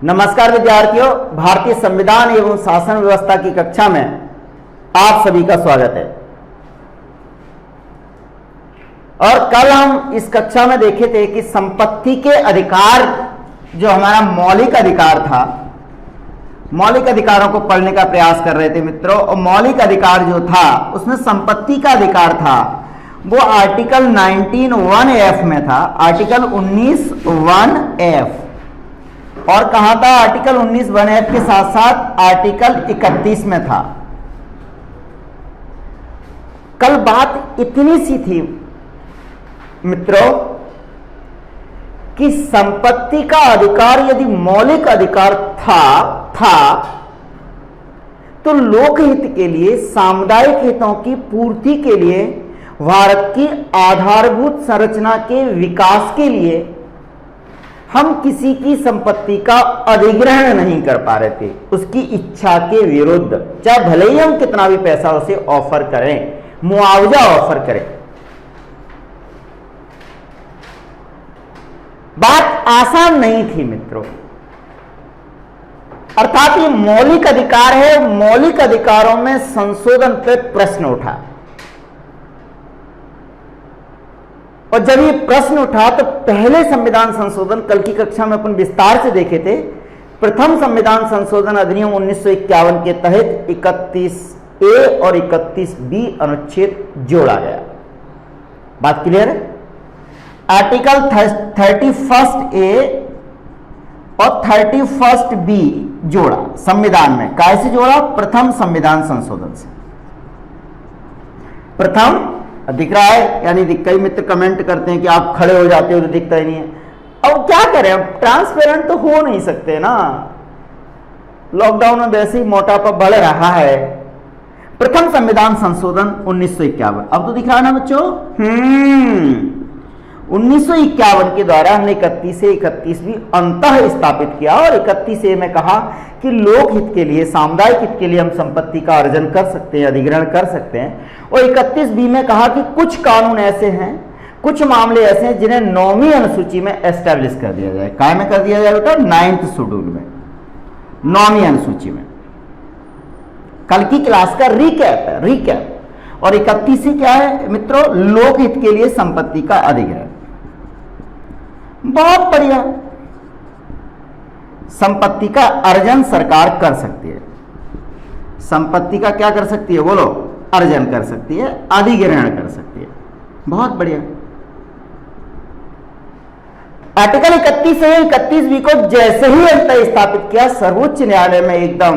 नमस्कार विद्यार्थियों, भारतीय संविधान एवं शासन व्यवस्था की कक्षा में आप सभी का स्वागत है। और कल हम इस कक्षा में देखे थे कि संपत्ति के अधिकार जो हमारा मौलिक अधिकार था, मौलिक अधिकारों को पढ़ने का प्रयास कर रहे थे मित्रों। और मौलिक अधिकार जो था उसमें संपत्ति का अधिकार था वो आर्टिकल 19(1)(f) में था, आर्टिकल 19(1)(f) और कहां था? आर्टिकल 19(1)(f) के साथ साथ आर्टिकल 31 में था। कल बात इतनी सी थी मित्रों कि संपत्ति का अधिकार यदि मौलिक अधिकार था तो लोकहित के लिए, सामुदायिक हितों की पूर्ति के लिए, भारत की आधारभूत संरचना के विकास के लिए हम किसी की संपत्ति का अधिग्रहण नहीं कर पा रहे थे, उसकी इच्छा के विरुद्ध, चाहे भले ही हम कितना भी पैसा उसे ऑफर करें, मुआवजा ऑफर करें। बात आसान नहीं थी मित्रों। अर्थात ये मौलिक अधिकार है, मौलिक अधिकारों में संशोधन पर प्रश्न उठा। और जब ये प्रश्न उठा तो पहले संविधान संशोधन कल की कक्षा में अपन विस्तार से देखे थे। प्रथम संविधान संशोधन अधिनियम 1951 के तहत 31A और 31B अनुच्छेद जोड़ा गया। बात क्लियर है? आर्टिकल 31A और 31B जोड़ा संविधान में। कैसे जोड़ा? प्रथम संविधान संशोधन से। प्रथम दिख रहा है, यानी कई मित्र कमेंट करते हैं कि आप खड़े हो जाते हो तो दिखता ही नहीं है। अब क्या करें, अब ट्रांसपेरेंट तो हो नहीं सकते ना, लॉकडाउन में वैसे ही मोटापा बढ़ रहा है। प्रथम संविधान संशोधन 1951, अब तो दिख रहा है ना बच्चों। 1951 के द्वारा हमने 31 से 31B अंतः स्थापित किया और 31A में कहा कि लोकहित के लिए, सामुदायिक हित के लिए हम संपत्ति का अर्जन कर सकते हैं, अधिग्रहण कर सकते हैं। और 31B में कहा कि कुछ कानून ऐसे हैं, कुछ मामले ऐसे हैं जिन्हें 9वीं अनुसूची में एस्टैब्लिश कर दिया जाए। काय में कर दिया जाए बेटा? 9th शेड्यूल में, 9वीं अनुसूची में। कल की क्लास का रिकैप है, रिकैप। और 31 क्या है मित्रों? लोकहित के लिए संपत्ति का अधिग्रहण। बहुत बढ़िया। संपत्ति का अर्जन सरकार कर सकती है। संपत्ति का क्या कर सकती है? बोलो। अर्जन कर सकती है, अधिग्रहण कर सकती है। बहुत बढ़िया। आर्टिकल 31 से 31B को जैसे ही अंतः स्थापित किया, सर्वोच्च न्यायालय में एकदम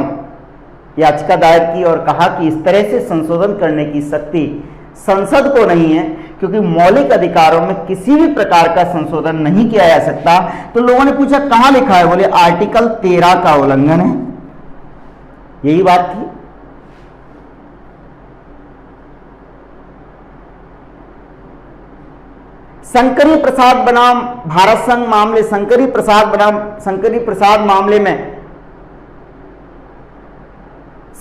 याचिका दायर की और कहा कि इस तरह से संशोधन करने की शक्ति संसद को नहीं है, क्योंकि मौलिक अधिकारों में किसी भी प्रकार का संशोधन नहीं किया जा सकता। तो लोगों ने पूछा कहां लिखा है? बोले आर्टिकल 13 का उल्लंघन है। यही बात थी। शंकरी प्रसाद बनाम भारत संघ मामले, शंकरी प्रसाद बनाम शंकरी प्रसाद मामले में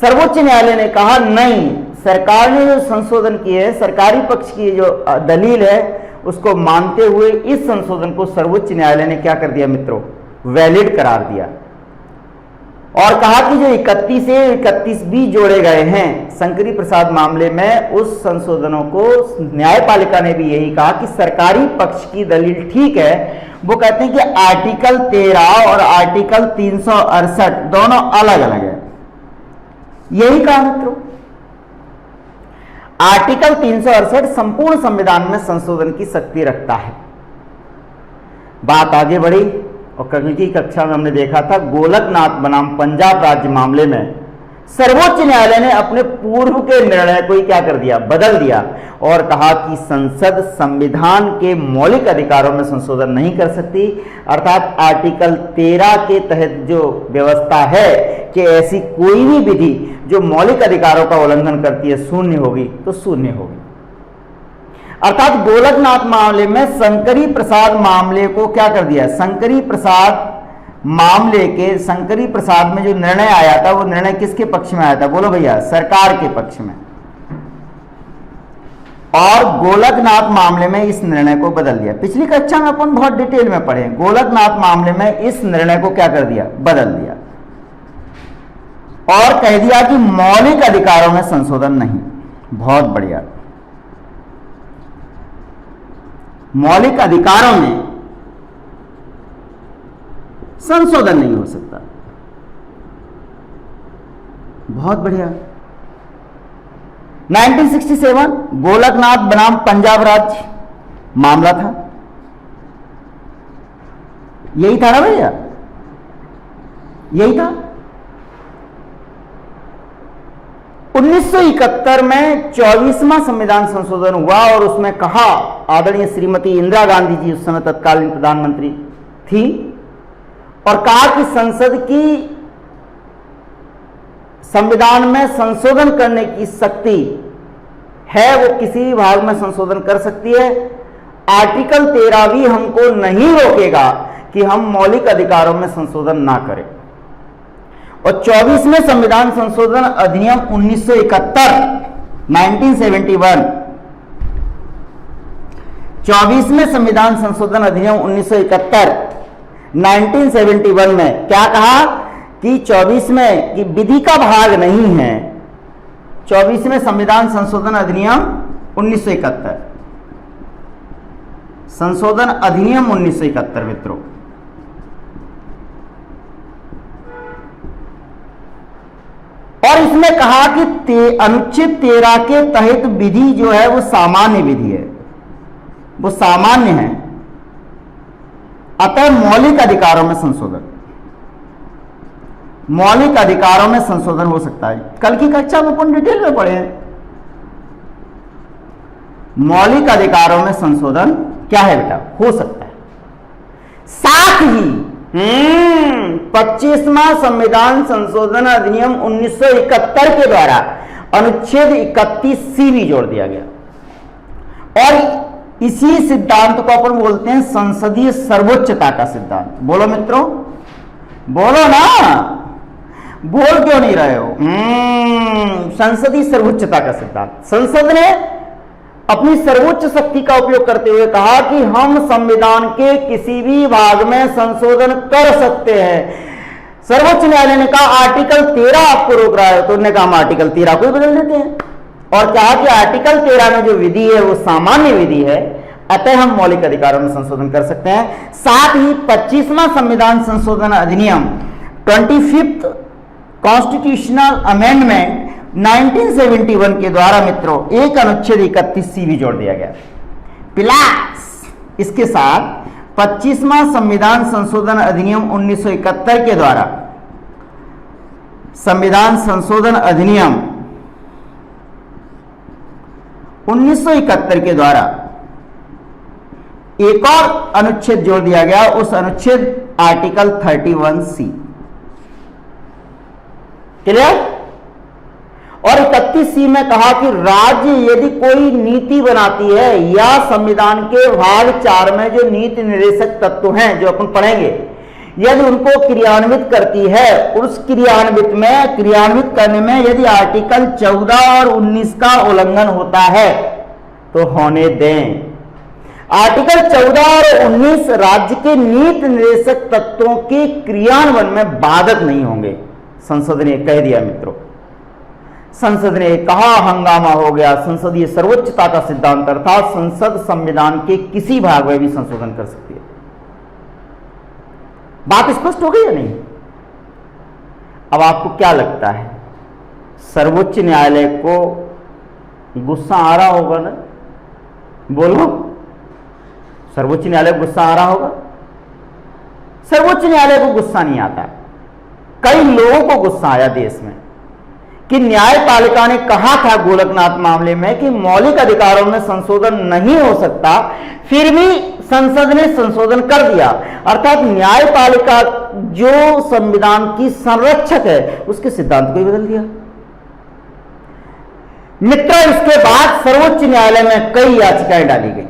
सर्वोच्च न्यायालय ने कहा नहीं, सरकार ने जो संशोधन किए है, सरकारी पक्ष की जो दलील है उसको मानते हुए इस संशोधन को सर्वोच्च न्यायालय ने क्या कर दिया मित्रों? वैलिड करार दिया। और कहा कि जो 31 से 31B जोड़े गए हैं शंकरी प्रसाद मामले में, उस संशोधनों को न्यायपालिका ने भी यही कहा कि सरकारी पक्ष की दलील ठीक है। वो कहते हैं कि आर्टिकल 13 और आर्टिकल 368 दोनों अलग अलग है। यही कहा मित्रों। आर्टिकल 368 संपूर्ण संविधान में संशोधन की शक्ति रखता है। बात आगे बढ़ी और कल की कक्षा में हमने देखा था गोलकनाथ बनाम पंजाब राज्य मामले में सर्वोच्च न्यायालय ने अपने पूर्व के निर्णय को ही क्या कर दिया? बदल दिया और कहा कि संसद संविधान के मौलिक अधिकारों में संशोधन नहीं कर सकती। अर्थात आर्टिकल 13 के तहत जो व्यवस्था है कि ऐसी कोई भी विधि जो मौलिक अधिकारों का उल्लंघन करती है शून्य होगी, तो शून्य होगी। अर्थात गोलकनाथ मामले में शंकरी प्रसाद मामले को क्या कर दिया? शंकरी प्रसाद मामले के, शंकरी प्रसाद में जो निर्णय आया था वो निर्णय किसके पक्ष में आया था? बोलो भैया। सरकार के पक्ष में। और गोलकनाथ मामले में इस निर्णय को बदल दिया। पिछली कक्षा में अपन बहुत डिटेल में पढ़े, गोलकनाथ मामले में इस निर्णय को क्या कर दिया, बदल दिया और कह दिया कि मौलिक अधिकारों में संशोधन नहीं। बहुत बढ़िया, मौलिक अधिकारों में संशोधन नहीं हो सकता। बहुत बढ़िया। 1967 गोलकनाथ बनाम पंजाब राज्य मामला था, यही था ना भैया, यही था। 1971 में 24वां संविधान संशोधन हुआ और उसमें कहा, आदरणीय श्रीमती इंदिरा गांधी जी उस समय तत्कालीन प्रधानमंत्री थी, और कहा कि संसद की संविधान में संशोधन करने की शक्ति है, वो किसी भी भाग में संशोधन कर सकती है। आर्टिकल 13 भी हमको नहीं रोकेगा कि हम मौलिक अधिकारों में संशोधन ना करें। और 24वें संविधान संशोधन अधिनियम 1971 24वें संविधान संशोधन अधिनियम 1971 में क्या कहा कि 24 में कि विधि का भाग नहीं है। 24वें संविधान संशोधन अधिनियम 1971, संशोधन अधिनियम 1971 मित्रों, और इसमें कहा कि अनुच्छेद 13 के तहत विधि जो है वो सामान्य विधि है, वो सामान्य है, अतः मौलिक अधिकारों में संशोधन, मौलिक अधिकारों में संशोधन हो सकता है। कल की कक्षा में अपन डिटेल में पढ़े हैं, मौलिक अधिकारों में संशोधन क्या है बेटा, हो सकता है। साथ ही 25वां संविधान संशोधन अधिनियम 1971 के द्वारा अनुच्छेद 31C भी जोड़ दिया गया, और इसी सिद्धांत को अपन बोलते हैं संसदीय सर्वोच्चता का सिद्धांत। बोलो मित्रों, बोलो ना, बोल क्यों नहीं रहे हो? संसदीय सर्वोच्चता का सिद्धांत। संसद ने अपनी सर्वोच्च शक्ति का उपयोग करते हुए कहा कि हम संविधान के किसी भी भाग में संशोधन कर सकते हैं। सर्वोच्च न्यायालय ने कहा आर्टिकल 13 आपको रोक रहा है, तो उन्होंने कहा हम आर्टिकल 13 को ही बदल देते हैं, और कहा कि आर्टिकल 13 में जो विधि है वो सामान्य विधि है, अतः हम मौलिक अधिकारों में संशोधन कर सकते हैं। साथ ही 25वां संविधान संशोधन अधिनियम 25th कॉन्स्टिट्यूशनल अमेंडमेंट 1971 के द्वारा मित्रों एक अनुच्छेद 31C भी जोड़ दिया गया। प्लस इसके साथ 25वां संविधान संशोधन अधिनियम 1971 के द्वारा संविधान संशोधन अधिनियम 1971 के द्वारा एक और अनुच्छेद जोड़ दिया गया, उस अनुच्छेद आर्टिकल 31C। क्लियर? और 31C में कहा कि राज्य यदि कोई नीति बनाती है या संविधान के भाग 4 में जो नीति निर्देशक तत्व हैं जो अपन पढ़ेंगे, यदि उनको क्रियान्वित करती है, उस क्रियान्वित करने में यदि आर्टिकल 14 और 19 का उल्लंघन होता है तो होने दें। आर्टिकल 14 और 19 राज्य के नीति निर्देशक तत्वों के क्रियान्वयन में बाधक नहीं होंगे। संसद ने कह दिया मित्रों, संसद ने कहा हंगामा हो गया। संसदीय सर्वोच्चता का सिद्धांत अर्थात संसद संविधान के किसी भाग में भी संशोधन कर सकती है। बात स्पष्ट हो गई या नहीं? अब आपको क्या लगता है, सर्वोच्च न्यायालय को गुस्सा आ रहा होगा ना? बोलो, सर्वोच्च न्यायालय को गुस्सा आ रहा होगा? सर्वोच्च न्यायालय को गुस्सा नहीं आता, कई लोगों को गुस्सा आया देश में कि न्यायपालिका ने कहा था गोलकनाथ मामले में कि मौलिक अधिकारों में संशोधन नहीं हो सकता, फिर भी संसद ने संशोधन कर दिया। अर्थात न्यायपालिका जो संविधान की संरक्षक है उसके सिद्धांत को ही बदल दिया। मित्रों, इसके बाद सर्वोच्च न्यायालय में कई याचिकाएं डाली गई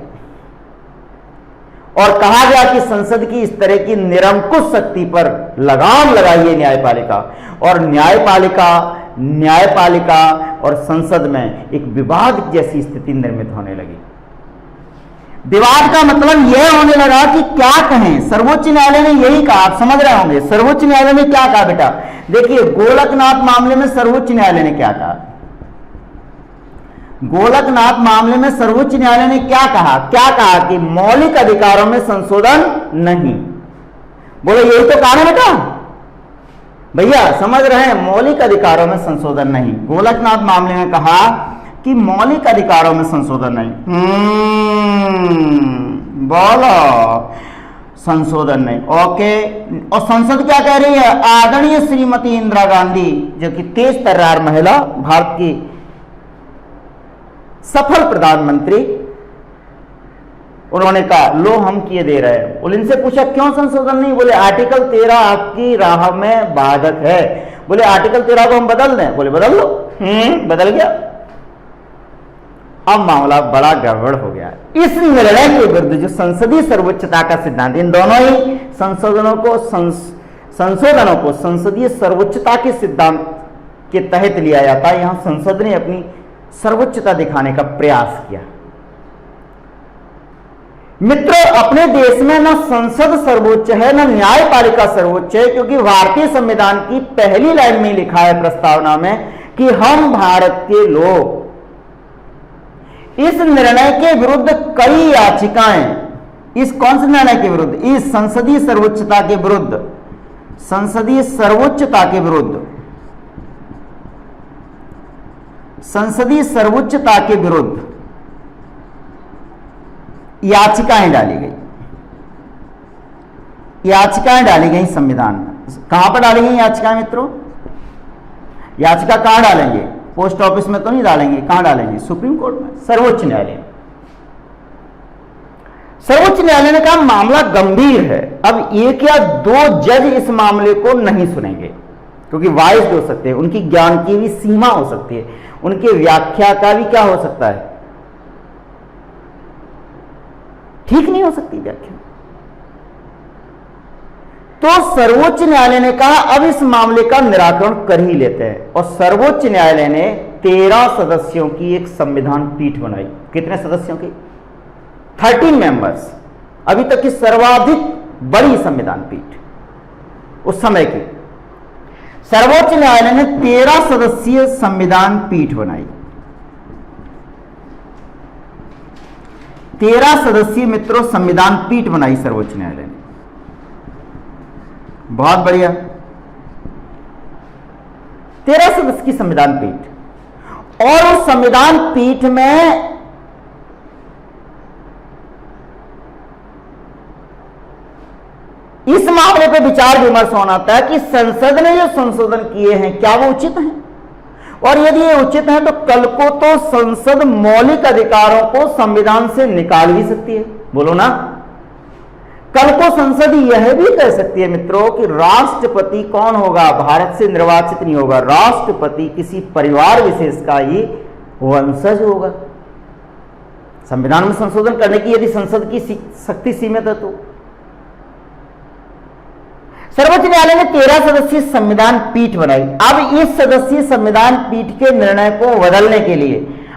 और कहा गया कि संसद की इस तरह की निरंकुश शक्ति पर लगाम लगाइए न्यायपालिका, और न्यायपालिका न्यायपालिका और संसद में एक विवाद जैसी स्थिति निर्मित होने लगी। विवाद का मतलब यह होने लगा कि क्या कहें। सर्वोच्च न्यायालय ने यही कहा, आप समझ रहे होंगे सर्वोच्च न्यायालय ने क्या कहा बेटा। देखिए गोलकनाथ मामले में सर्वोच्च न्यायालय ने क्या कहा। गोलकनाथ मामले में सर्वोच्च न्यायालय ने क्या कहा कि मौलिक अधिकारों में संशोधन नहीं। बोलो यही तो कहा ना बेटा, भैया समझ रहे हैं, मौलिक अधिकारों में संशोधन नहीं। गोलकनाथ मामले में कहा कि मौलिक अधिकारों में संशोधन नहीं। बोलो संशोधन नहीं, ओके। और संसद क्या कह रही है, आदरणीय श्रीमती इंदिरा गांधी जो कि तेज तर्रार महिला, भारत की सफल प्रधानमंत्री, उन्होंने कहा लो हम किए दे रहे हैं। बोले इनसे पूछा क्यों संशोधन नहीं, बोले आर्टिकल 13 आपकी राह में बाधक है। बोले आर्टिकल 13 को हम बदल दें, बोले बदल लो। बदल गया। अब मामला बड़ा गड़बड़ हो गया। इस निर्णय के विरुद्ध जो संसदीय सर्वोच्चता का सिद्धांत, इन दोनों ही संशोधनों को संसदीय सर्वोच्चता के सिद्धांत के तहत लिया जाता है। यहां संसद ने अपनी सर्वोच्चता दिखाने का प्रयास किया। मित्रों अपने देश में न संसद सर्वोच्च है न न्यायपालिका सर्वोच्च है, क्योंकि भारतीय संविधान की पहली लाइन में लिखा है प्रस्तावना में कि हम भारत के लोग। इस निर्णय के विरुद्ध कई याचिकाएं, इस कौन से निर्णय के विरुद्ध, इस संसदीय सर्वोच्चता के विरुद्ध, संसदीय सर्वोच्चता के विरुद्ध, संसदीय सर्वोच्चता के विरुद्ध याचिकाएं डाली गई। याचिकाएं डाली गई संविधान में। कहां पर डाली गई याचिकाएं मित्रों, याचिका कहां डालेंगे, पोस्ट ऑफिस में तो नहीं डालेंगे, कहां डालेंगे, सुप्रीम कोर्ट में, सर्वोच्च न्यायालय में। सर्वोच्च न्यायालय ने कहा मामला गंभीर है। अब एक या दो जज इस मामले को नहीं सुनेंगे, क्योंकि वाइज हो सकते हैं, उनकी ज्ञान की भी सीमा हो सकती है, उनके व्याख्या का भी क्या हो सकता है, ठीक नहीं हो सकती व्याख्या। तो सर्वोच्च न्यायालय ने कहा अब इस मामले का निराकरण कर ही लेते हैं, और सर्वोच्च न्यायालय ने 13 सदस्यों की एक संविधान पीठ बनाई। कितने सदस्यों की, 13 मेंबर्स, अभी तक की सर्वाधिक बड़ी संविधान पीठ उस समय की। सर्वोच्च न्यायालय ने 13 सदस्यीय संविधान पीठ बनाई। 13 सदस्यीय मित्रों संविधान पीठ बनाई सर्वोच्च न्यायालय ने। बहुत बढ़िया, 13 सदस्य की संविधान पीठ। और उस संविधान पीठ में इस मामले पर विचार विमर्श होना था कि संसद ने जो संशोधन किए हैं क्या वो उचित हैं, और यदि ये उचित है तो कल को तो संसद मौलिक अधिकारों को संविधान से निकाल भी सकती है। बोलो ना, कल को संसद यह भी कह सकती है मित्रों कि राष्ट्रपति कौन होगा, भारत से निर्वाचित नहीं होगा, राष्ट्रपति किसी परिवार विशेष का ही वंशज होगा। संविधान में संशोधन करने की यदि संसद की शक्ति सीमित है तो। सर्वोच्च न्यायालय ने 13 सदस्यीय संविधान पीठ बनाई। अब इस सदस्यीय संविधान पीठ के निर्णय को बदलने के लिए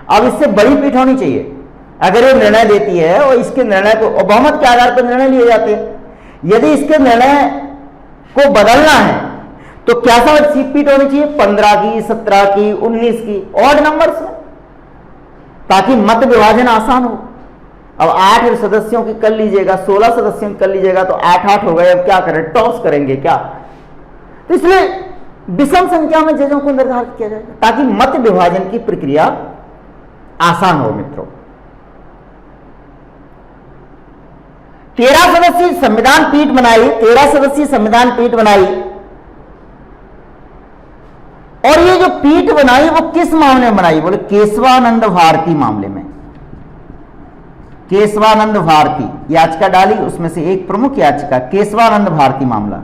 अब इससे बड़ी पीठ होनी चाहिए। अगर ये निर्णय देती है और इसके निर्णय को, और बहुमत के आधार पर निर्णय लिए जाते हैं, यदि इसके निर्णय को बदलना है तो क्या सी पीठ होनी चाहिए, 15 की, 17 की, 19 की, ऑड नंबर्स में, ताकि मत विभाजन आसान हो। अब 8 सदस्यों की कर लीजिएगा, 16 सदस्यों की कर लीजिएगा तो 8-8 हो गए। अब क्या करें, टॉस करेंगे क्या? तो इसलिए विषम संख्या में जजों को निर्धारित किया जाएगा ताकि मत विभाजन की प्रक्रिया आसान हो मित्रों। 13 सदस्यीय संविधान पीठ बनाई, 13 सदस्यीय संविधान पीठ बनाई। और ये जो पीठ बनाई वो किस मामले में बनाई, बोले केशवानंद भारती मामले में। केशवानंद भारती याचिका डाली, उसमें से एक प्रमुख याचिका केशवानंद भारती मामला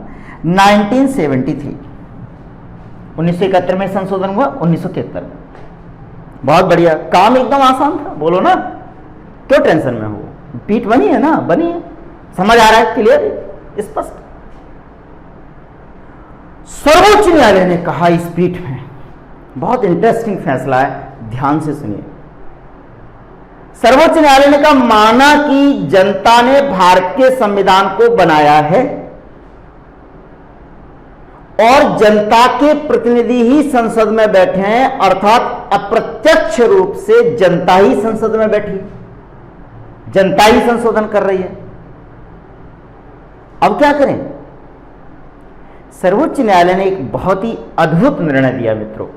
1973, 1971 में संशोधन हुआ, 1973 में। बहुत बढ़िया, काम एकदम आसान था। बोलो ना, क्यों टेंशन में हो, पीठ बनी है ना, बनी है, समझ आ रहा है, क्लियर, स्पष्ट। सर्वोच्च न्यायालय ने कहा इस पीठ में बहुत इंटरेस्टिंग फैसला है, ध्यान से सुनिए। सर्वोच्च न्यायालय ने कहा माना कि जनता ने भारत के संविधान को बनाया है और जनता के प्रतिनिधि ही संसद में बैठे हैं, अर्थात अप्रत्यक्ष रूप से जनता ही संसद में बैठी, जनता ही संशोधन कर रही है। अब क्या करें? सर्वोच्च न्यायालय ने एक बहुत ही अद्भुत निर्णय दिया मित्रों।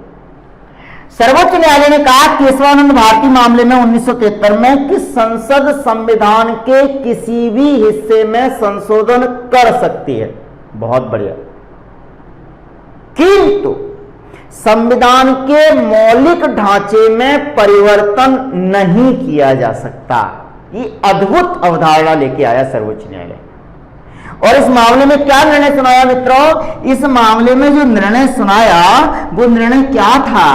सर्वोच्च न्यायालय ने कहा केशवानंद भारती मामले में 1973 में कि संसद संविधान के किसी भी हिस्से में संशोधन कर सकती है। बहुत बढ़िया। किंतु संविधान के मौलिक ढांचे में परिवर्तन नहीं किया जा सकता। ये अद्भुत अवधारणा लेके आया सर्वोच्च न्यायालय। और इस मामले में क्या निर्णय सुनाया मित्रों? इस मामले में जो निर्णय सुनाया वो निर्णय क्या था?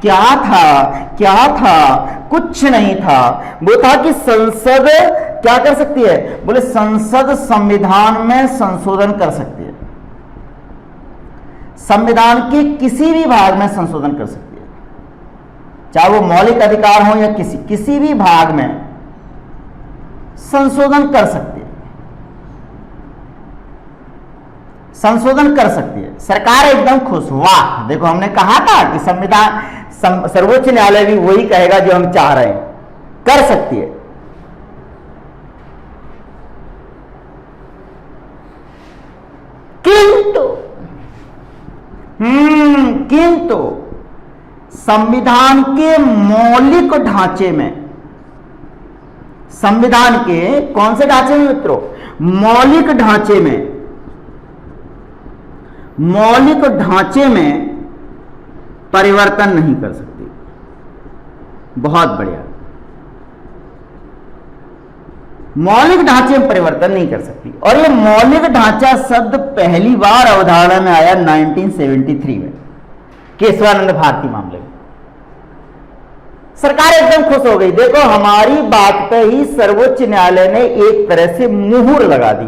क्या था? क्या था? कुछ नहीं था। वो था कि संसद क्या कर सकती है? बोले संसद संविधान में संशोधन कर सकती है, संविधान के किसी भी भाग में संशोधन कर सकती है, चाहे वो मौलिक अधिकार हो या किसी भी भाग में संशोधन कर सकती है, संशोधन कर सकती है। सरकार एकदम खुश, वाह देखो हमने कहा था कि संविधान सर्वोच्च न्यायालय भी वही कहेगा जो हम चाह रहे हैं, कर सकती है। किंतु संविधान के मौलिक ढांचे में, संविधान के कौन से ढांचे में मित्रों? मौलिक ढांचे में, मौलिक ढांचे में परिवर्तन नहीं कर सकती। बहुत बढ़िया। मौलिक ढांचे में परिवर्तन नहीं कर सकती। और ये मौलिक ढांचा शब्द पहली बार अवधारणा में आया 1973 में केशवानंद भारती मामले में। सरकार एकदम खुश हो गई, देखो हमारी बात पे ही सर्वोच्च न्यायालय ने एक तरह से मुहर लगा दी,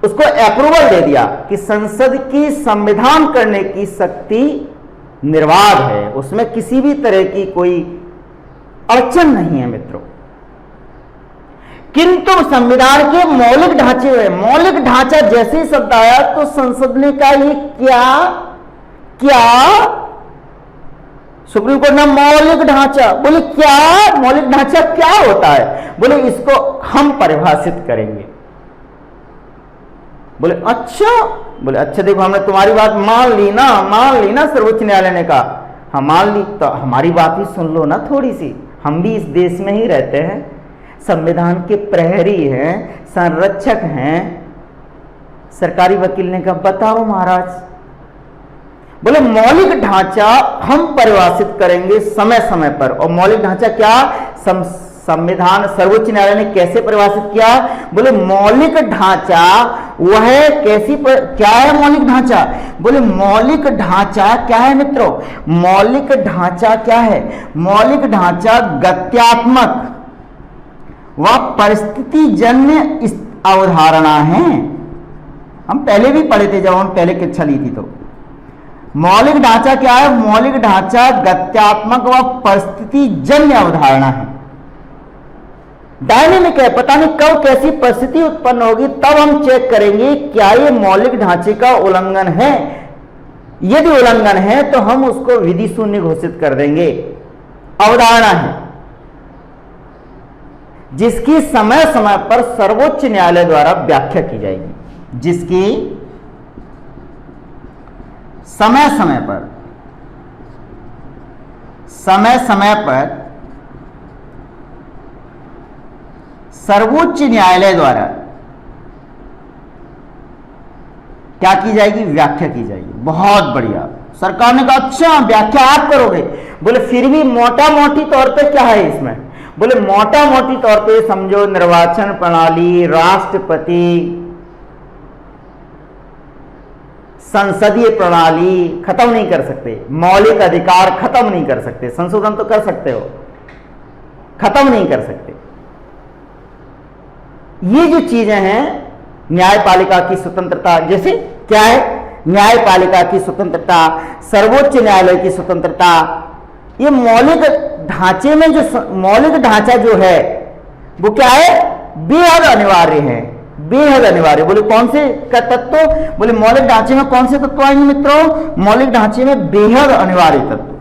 उसको अप्रूवल दे दिया कि संसद की संविधान करने की शक्ति निर्वाध है, उसमें किसी भी तरह की कोई अड़चन नहीं है मित्रों। किंतु संविधान के मौलिक ढांचे हुए, मौलिक ढांचा जैसे ही शब्द आया तो संसद ने कहा ये क्या सुप्रीम कोर्ट ने मौलिक ढांचा, बोले क्या मौलिक ढांचा क्या होता है? बोले इसको हम परिभाषित करेंगे। बोले अच्छा देखो हमने तुम्हारी बात मान ली ना सर्वोच्च न्यायालय ने कहा हाँ मान ली, तो हमारी बात भी सुन लो ना थोड़ी सी, हम भी इस देश में ही रहते हैं, संविधान के प्रहरी हैं, संरक्षक हैं। सरकारी वकील ने कहा बताओ महाराज। बोले मौलिक ढांचा हम परिभाषित करेंगे समय समय पर। और मौलिक ढांचा क्या? संविधान सर्वोच्च न्यायालय ने कैसे परिभाषित किया? बोले मौलिक ढांचा वह क्या है मौलिक ढांचा? बोले मौलिक ढांचा क्या है मित्रों? मौलिक ढांचा क्या है? मौलिक ढांचा गत्यात्मक व परिस्थिति जन्य अवधारणा है। हम पहले भी पढ़े थे जब हम पहले कक्षा ली थी। तो मौलिक ढांचा क्या है? मौलिक ढांचा गत्यात्मक व परिस्थिति जन्य अवधारणा है, डायनेमिक है। पता नहीं कब कैसी परिस्थिति उत्पन्न होगी, तब हम चेक करेंगे क्या ये मौलिक ढांचे का उल्लंघन है। यदि उल्लंघन है तो हम उसको विधि शून्य घोषित कर देंगे। अवधारणा है जिसकी समय समय पर सर्वोच्च न्यायालय द्वारा व्याख्या की जाएगी, जिसकी समय समय पर सर्वोच्च न्यायालय द्वारा क्या की जाएगी? व्याख्या की जाएगी। बहुत बढ़िया। सरकार ने कहा अच्छा व्याख्या आप करोगे? बोले फिर भी मोटा मोटी तौर पे क्या है इसमें? बोले मोटा मोटी तौर पे समझो निर्वाचन प्रणाली, राष्ट्रपति, संसदीय प्रणाली खत्म नहीं कर सकते, मौलिक अधिकार खत्म नहीं कर सकते, संशोधन तो कर सकते हो, खत्म नहीं कर सकते। ये जो चीजें हैं न्यायपालिका की स्वतंत्रता, जैसे क्या है? न्यायपालिका की स्वतंत्रता, सर्वोच्च न्यायालय की स्वतंत्रता, ये मौलिक ढांचे में जो मौलिक ढांचा जो है वो क्या है, बेहद अनिवार्य है, बेहद अनिवार्य। बोले कौन से का तत्व, बोले मौलिक ढांचे में कौन से तत्व आएंगे मित्रों, मौलिक ढांचे में बेहद अनिवार्य तत्व,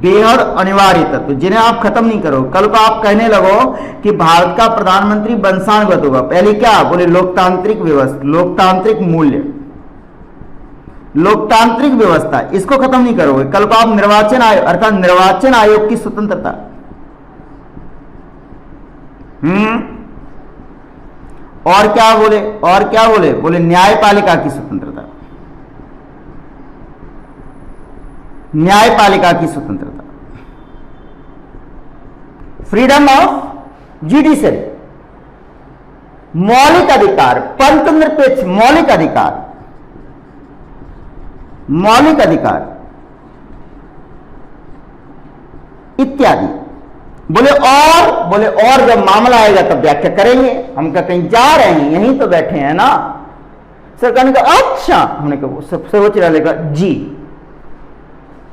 बेहद अनिवार्य तत्व जिन्हें आप खत्म नहीं करो। कल को आप कहने लगो कि भारत का प्रधानमंत्री वंशानुगत होगा, पहले क्या बोले, लोकतांत्रिक व्यवस्था, लोकतांत्रिक मूल्य, लोकतांत्रिक व्यवस्था, इसको खत्म नहीं करोगे। कल को आप निर्वाचन आयोग अर्थात निर्वाचन आयोग की स्वतंत्रता, और क्या बोले, और क्या बोले, बोले न्यायपालिका की स्वतंत्रता, न्यायपालिका की स्वतंत्रता, फ्रीडम ऑफ जुडिशरी, मौलिक अधिकार, पंथनिरपेक्ष मौलिक अधिकार, मौलिक अधिकार इत्यादि। बोले और जब मामला आएगा तब व्याख्या करेंगे। हम कहीं जा रहे हैं, यहीं तो बैठे हैं ना। सरकार ने कहा अच्छा, हमने कहा सर्वोच्च न्यायालय का जी,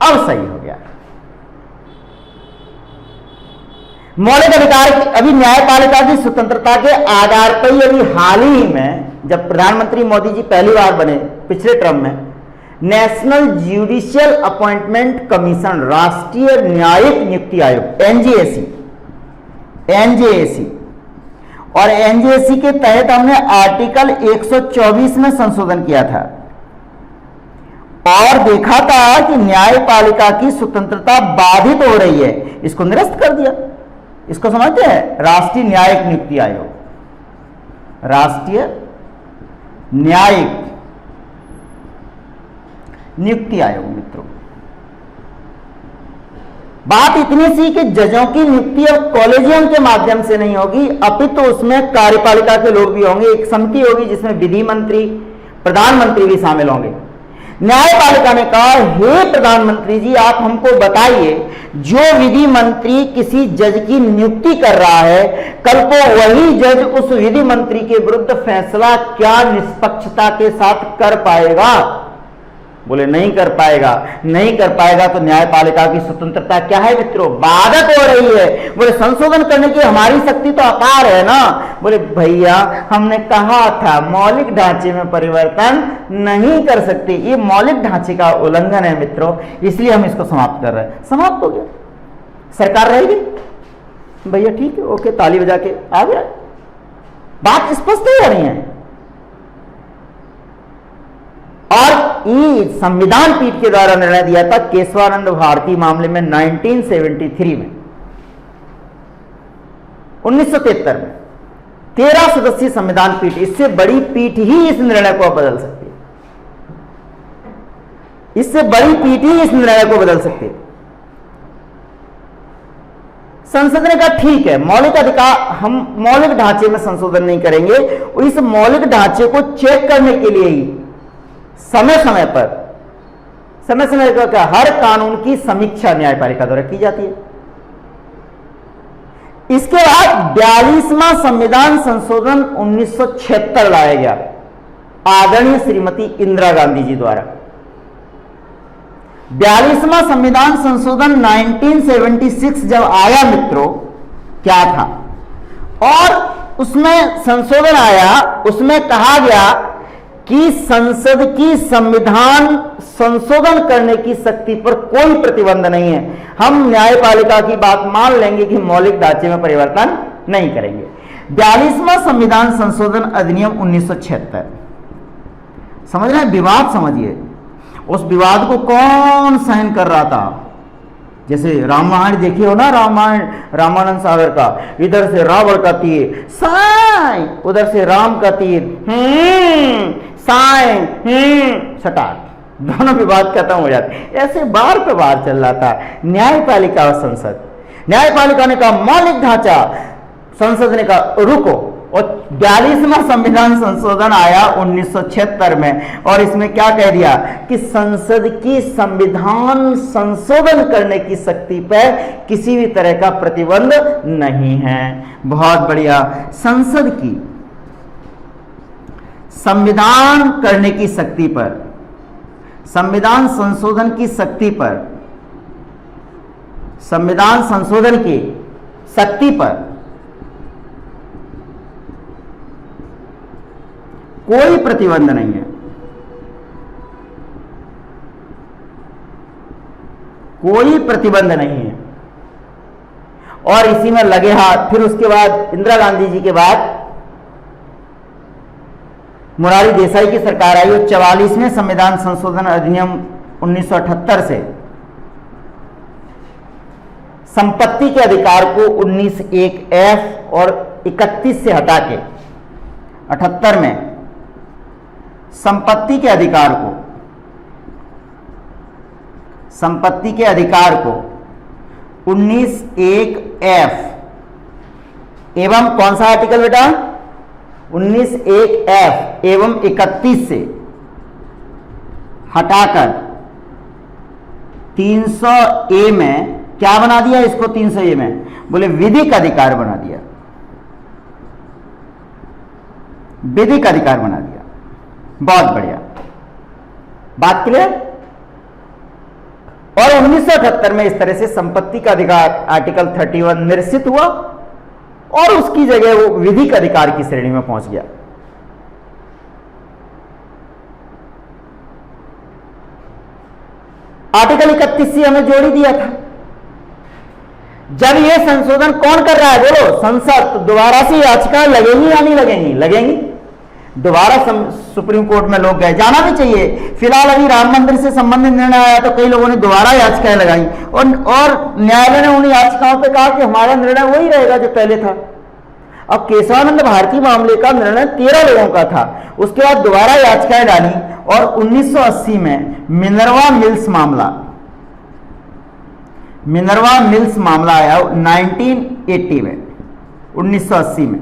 अब सही हो गया। मौलिक अधिकार की अभी न्यायपालिका की स्वतंत्रता के आधार पर ही अभी हाल ही में जब प्रधानमंत्री मोदी जी पहली बार बने पिछले टर्म में, नेशनल ज्यूडिशियल अपॉइंटमेंट कमीशन, राष्ट्रीय न्यायिक नियुक्ति आयोग, एनजेएसी, और एनजेएसी के तहत हमने आर्टिकल 124 में संशोधन किया था और देखा था कि न्यायपालिका की स्वतंत्रता बाधित हो रही है, इसको निरस्त कर दिया। इसको समझते हैं, राष्ट्रीय न्यायिक नियुक्ति आयोग, राष्ट्रीय न्यायिक नियुक्ति आयोग। मित्रों बात इतनी सी कि जजों की नियुक्ति अब कॉलेजियम के माध्यम से नहीं होगी, अपितु उसमें कार्यपालिका के लोग भी होंगे, एक समिति होगी जिसमें विधि मंत्री, प्रधानमंत्री भी शामिल होंगे। न्यायपालिका ने कहा, हे प्रधानमंत्री जी आप हमको बताइए, जो विधि मंत्री किसी जज की नियुक्ति कर रहा है, कल को वही जज उस विधि मंत्री के विरुद्ध फैसला क्या निष्पक्षता के साथ कर पाएगा? बोले नहीं कर पाएगा। नहीं कर पाएगा तो न्यायपालिका की स्वतंत्रता क्या है मित्रों, बाधित हो रही है। बोले संशोधन करने की हमारी शक्ति तो अपार है ना। बोले भैया हमने कहा था मौलिक ढांचे में परिवर्तन नहीं कर सकते, ये मौलिक ढांचे का उल्लंघन है मित्रों, इसलिए हम इसको समाप्त कर रहे हैं। समाप्त हो गया, सरकार रहेगी, भैया ठीक है, ओके, ताली बजा के आ गया। बात स्पष्ट हो रही है। और ये संविधान पीठ के द्वारा निर्णय दिया था केशवानंद भारती मामले में 1973 में, 1973 में 13 सदस्यीय संविधान पीठ, इससे बड़ी पीठ ही इस निर्णय को बदल सकती है, इससे बड़ी पीठ ही इस निर्णय को बदल सकती है। संसद ने कहा ठीक है, मौलिक अधिकार, हम मौलिक ढांचे में संशोधन नहीं करेंगे, और इस मौलिक ढांचे को चेक करने के लिए ही समय समय पर हर कानून की समीक्षा न्यायपालिका द्वारा की जाती है। इसके बाद 42वां संविधान संशोधन 1976 लाया गया आदरणीय श्रीमती इंदिरा गांधी जी द्वारा। 42वां संविधान संशोधन 1976 जब आया मित्रों, क्या था, और उसमें संशोधन आया, उसमें कहा गया कि संसद की संविधान संशोधन करने की शक्ति पर कोई प्रतिबंध नहीं है, हम न्यायपालिका की बात मान लेंगे कि मौलिक ढांचे में परिवर्तन नहीं करेंगे। 42वां संविधान संशोधन अधिनियम 1976, समझ रहे हैं, विवाद समझिए, उस विवाद को कौन सहन कर रहा था? जैसे रामायण देखिए हो ना, रामायण रामानंद सागर का, इधर से रावण का तीर साई, उधर से राम का तीर साई सटाक, दोनों विवाद खत्म हो जाते। ऐसे बार पे बार चल रहा था। न्यायपालिका और संसद, न्यायपालिका ने कहा मौलिक ढांचा, संसद ने कहा रुको, और 42वां संविधान संशोधन आया 1976 में, और इसमें क्या कह दिया कि संसद की संविधान संशोधन करने की शक्ति पर किसी भी तरह का प्रतिबंध नहीं है। बहुत बढ़िया। संविधान करने की शक्ति पर, संविधान संशोधन की शक्ति पर, संविधान संशोधन की शक्ति पर कोई प्रतिबंध नहीं है, कोई प्रतिबंध नहीं है। और इसी में लगे हाथ, फिर उसके बाद इंदिरा गांधी जी के बाद मोरारजी देसाई की सरकार आई और 44वें संविधान संशोधन अधिनियम 1978 से संपत्ति के अधिकार को 19(1)(f) और 31 से हटा के 78 में संपत्ति के अधिकार को, संपत्ति के अधिकार को 19(1)(f) एवं कौन सा आर्टिकल बेटा, 19(1)(f) एवं 31 से हटाकर 300(a) में क्या बना दिया इसको, 300(a) में बोले विधिक अधिकार बना दिया, विधिक अधिकार बना दिया। बहुत बढ़िया, बात क्लियर। और 1978 में इस तरह से संपत्ति का अधिकार आर्टिकल 31 निरसित हुआ और उसकी जगह वो विधिक अधिकार की श्रेणी में पहुंच गया। आर्टिकल 31 हमें जोड़ ही दिया था। जब ये संशोधन कौन कर रहा है बोलो, संसद। तो दोबारा से याचिका लगेंगी या नहीं लगेंगी, लगेंगी। दोबारा सुप्रीम कोर्ट में लोग गए, जाना भी चाहिए। फिलहाल अभी राम मंदिर से संबंधित निर्णय आया तो कई लोगों ने दोबारा याचिकाएं लगाई और न्यायालय ने उन याचिकाओं पे कहा कि हमारा निर्णय वही रहेगा जो पहले था। अब केशवानंद भारती मामले का निर्णय 13 लोगों का था, उसके बाद दोबारा याचिकाएं डाली और 1980 में मिनर्वा मिल्स मामला, मिनर्वा मिल्स मामला आया 1980 में, 1980 में।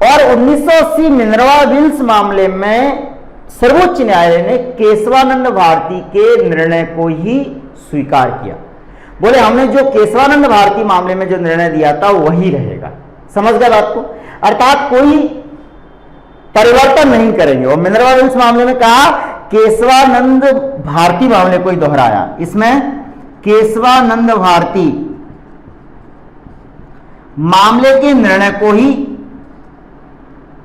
और 1980 मिनर्वा मिल्स मामले में सर्वोच्च न्यायालय ने केशवानंद भारती के निर्णय को ही स्वीकार किया। बोले हमने जो केशवानंद भारती मामले में जो निर्णय दिया था वही रहेगा। समझ गए बात को, अर्थात कोई परिवर्तन नहीं करेंगे। और मिनर्वा मिल्स मामले में कहा केशवानंद भारती मामले को ही दोहराया, इसमें केशवानंद भारती मामले के निर्णय को ही,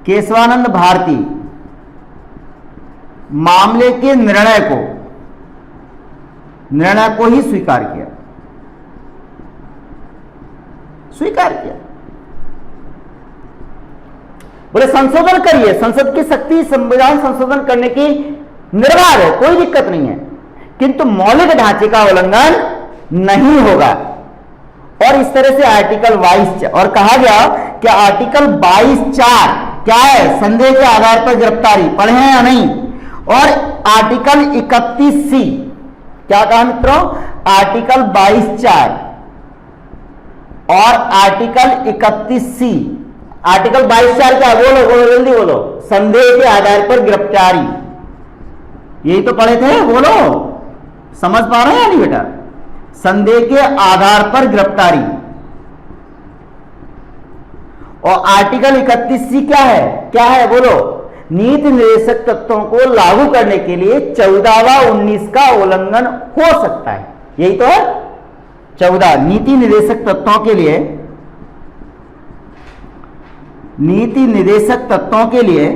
केशवानंद भारती मामले के निर्णय को ही स्वीकार किया, स्वीकार किया। बोले संशोधन करिए, संसद की शक्ति संविधान संशोधन करने की निर्वाह है, कोई दिक्कत नहीं है, किंतु मौलिक ढांचे का उल्लंघन नहीं होगा। और इस तरह से आर्टिकल 22 और कहा गया कि आर्टिकल 22(4) क्या है, संदेह के आधार पर गिरफ्तारी, पढ़े हैं या नहीं। और आर्टिकल 31C क्या कहा मित्रों, आर्टिकल 22(4) और आर्टिकल 31C। आर्टिकल 22(4) क्या, बोलो बोलो जल्दी बोलो, संदेह के आधार पर गिरफ्तारी, यही तो पढ़े थे, बोलो समझ पा रहे हैं या नहीं बेटा, संदेह के आधार पर गिरफ्तारी। और आर्टिकल 31C क्या है बोलो, नीति निर्देशक तत्वों को लागू करने के लिए 14वां-19 का उल्लंघन हो सकता है, यही तो है 14 नीति निर्देशक तत्वों के लिए, नीति निर्देशक तत्वों के लिए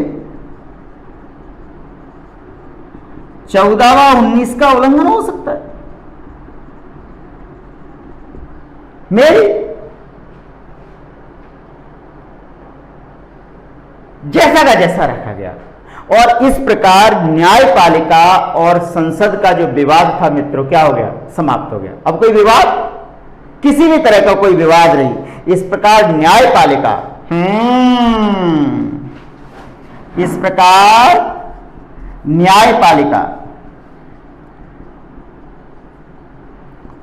14वां-19 का उल्लंघन हो सकता है। मेरी जैसा का जैसा रखा गया। और इस प्रकार न्यायपालिका और संसद का जो विवाद था मित्रों क्या हो गया, समाप्त हो गया। अब कोई विवाद, किसी भी तरह का कोई विवाद नहीं। इस प्रकार न्यायपालिका इस प्रकार न्यायपालिका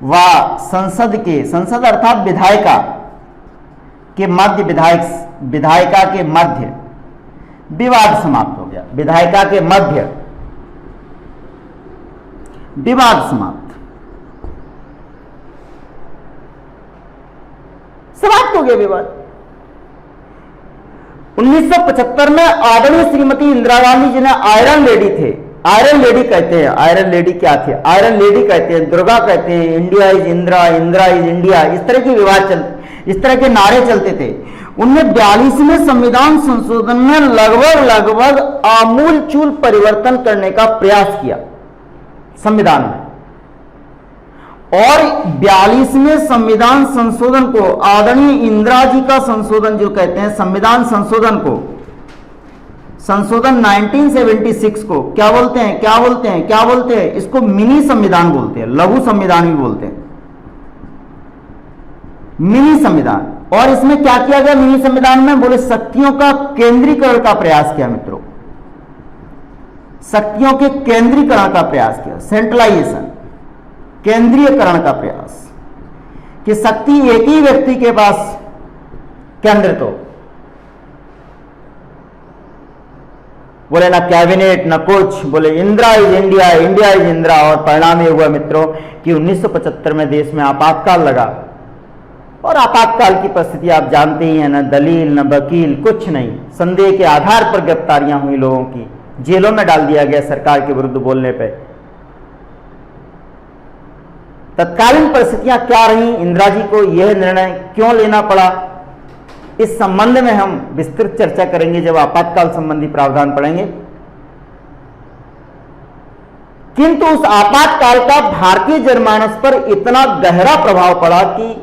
व संसद अर्थात विधायिका के मध्य, विधायिका के मध्य विवाद समाप्त हो गया। विधायिका के मध्य विवाद समाप्त हो गया विवाद। 1975 में आदरणीय श्रीमती इंदिरा गांधी जिन्हें आयरन लेडी थे, आयरन लेडी कहते हैं, आयरन लेडी क्या थे, आयरन लेडी कहते हैं, दुर्गा कहते हैं, India is Indira, Indira is India, इस तरह की विवाद चलते, इस तरह के नारे चलते थे। उनने 42वें संविधान संशोधन में लगभग आमूल चूल परिवर्तन करने का प्रयास किया संविधान में, और 42वें संविधान संशोधन को आदरणीय इंदिरा जी का संशोधन जो कहते हैं, संविधान संशोधन को, संशोधन 1976 को क्या बोलते हैं, क्या बोलते हैं, क्या बोलते हैं? इसको मिनी संविधान बोलते हैं, लघु संविधान भी बोलते हैं, मिनी संविधान। और इसमें क्या किया गया मिनी संविधान में? बोले शक्तियों का केंद्रीकरण का प्रयास किया मित्रों, शक्तियों के केंद्रीकरण का प्रयास किया, सेंट्रलाइजेशन, केंद्रीयकरण का प्रयास, कि शक्ति एक ही व्यक्ति के पास केंद्रित हो। बोले ना कैबिनेट ना कुछ, बोले Indira is India, India is Indira. और परिणाम ये हुआ मित्रों कि 1975 में देश में आपातकाल लगा, और आपातकाल की परिस्थिति आप जानते ही हैं, ना दलील न वकील, कुछ नहीं, संदेह के आधार पर गिरफ्तारियां हुई लोगों की, जेलों में डाल दिया गया संरकार के विरुद्ध बोलने पे। तत्कालीन परिस्थितियां क्या रही, इंदिरा जी को यह निर्णय क्यों लेना पड़ा, इस संबंध में हम विस्तृत चर्चा करेंगे जब आपातकाल संबंधी प्रावधान पढ़ेंगे। किंतु उस आपातकाल का भारतीय जनमानस पर इतना गहरा प्रभाव पड़ा कि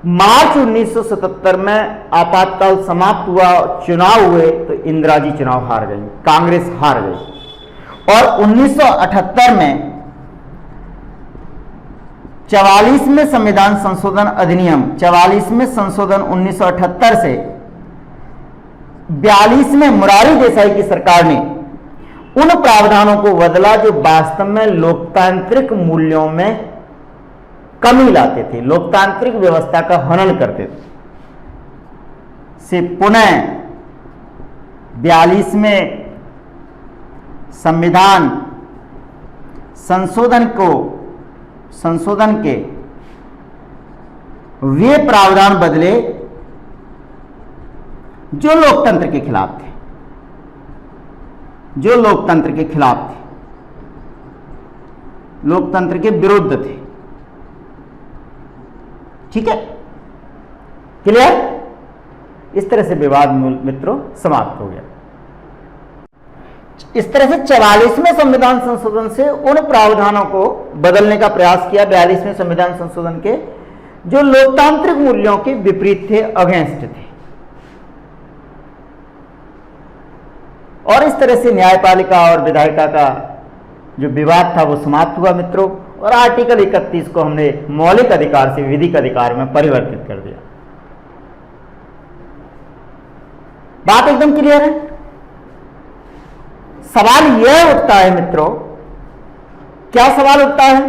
मार्च 1977 में आपातकाल समाप्त हुआ, चुनाव हुए, तो इंदिरा जी चुनाव हार गई, कांग्रेस हार गई। और 1978 में 44वें संविधान संशोधन अधिनियम, 44वें संशोधन 1978 से 42वें मुरारी देसाई की सरकार ने उन प्रावधानों को बदला जो वास्तव में लोकतांत्रिक मूल्यों में कमी लाते थे, लोकतांत्रिक व्यवस्था का हनन करते थे। से पुनः 42वें संविधान संशोधन के वे प्रावधान बदले जो लोकतंत्र के खिलाफ थे, जो लोकतंत्र के खिलाफ थे, लोकतंत्र के विरुद्ध थे। ठीक है, क्लियर? इस तरह से विवाद मित्रों समाप्त हो गया। इस तरह से 44वें संविधान संशोधन से उन प्रावधानों को बदलने का प्रयास किया 42वें संविधान संशोधन के, जो लोकतांत्रिक मूल्यों के विपरीत थे, अगेंस्ट थे। और इस तरह से न्यायपालिका और विधायिका का जो विवाद था वो समाप्त हुआ मित्रों। और आर्टिकल 31 को हमने मौलिक अधिकार से विधिक अधिकार में परिवर्तित कर दिया। बात एकदम क्लियर है? सवाल यह उठता है मित्रों, क्या सवाल उठता है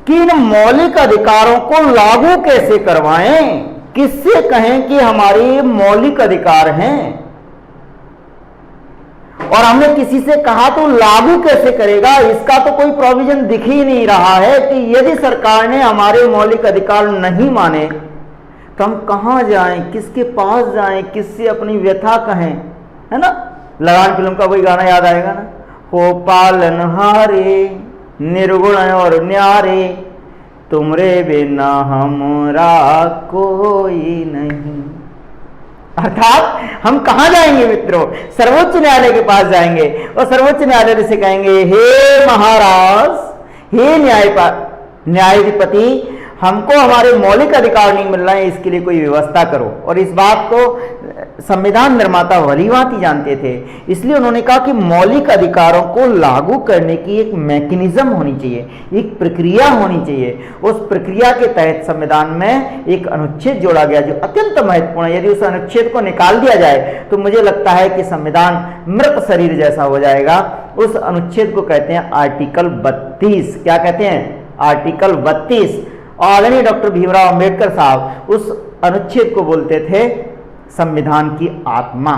कि इन मौलिक अधिकारों को लागू कैसे करवाएं, किससे कहें कि हमारे मौलिक अधिकार हैं, और हमने किसी से कहा तो लागू कैसे करेगा, इसका तो कोई प्रोविजन दिख ही नहीं रहा है कि यदि सरकार ने हमारे मौलिक अधिकार नहीं माने तो हम कहां जाएं, किसके पास जाएं, किससे अपनी व्यथा कहें, है ना? लगान फिल्म का वही गाना याद आएगा ना, हो पालनहारे निर्गुण और न्यारे, तुमरे बिना हमरा कोई नहीं। अर्थात हम कहां जाएंगे मित्रों? सर्वोच्च न्यायालय के पास जाएंगे और सर्वोच्च न्यायालय से कहेंगे, हे महाराज, हे न्यायाधिपति, हमको हमारे मौलिक अधिकार नहीं मिल रहे हैं, इसके लिए कोई व्यवस्था करो। और इस बात को संविधान निर्माता भली भांति जानते थे, इसलिए उन्होंने कहा कि मौलिक अधिकारों को लागू करने की एक मैकेनिज्म होनी चाहिए, एक प्रक्रिया होनी चाहिए। उस प्रक्रिया के तहत संविधान में एक अनुच्छेद जोड़ा गया जो अत्यंत महत्वपूर्ण है। यदि उस अनुच्छेद को निकाल दिया जाए तो मुझे लगता है कि संविधान मृत शरीर जैसा हो जाएगा। उस अनुच्छेद को कहते हैं आर्टिकल 32। क्या कहते हैं? आर्टिकल 32। आदरणीय डॉक्टर भीमराव अंबेडकर साहब उस अनुच्छेद को बोलते थे संविधान की आत्मा।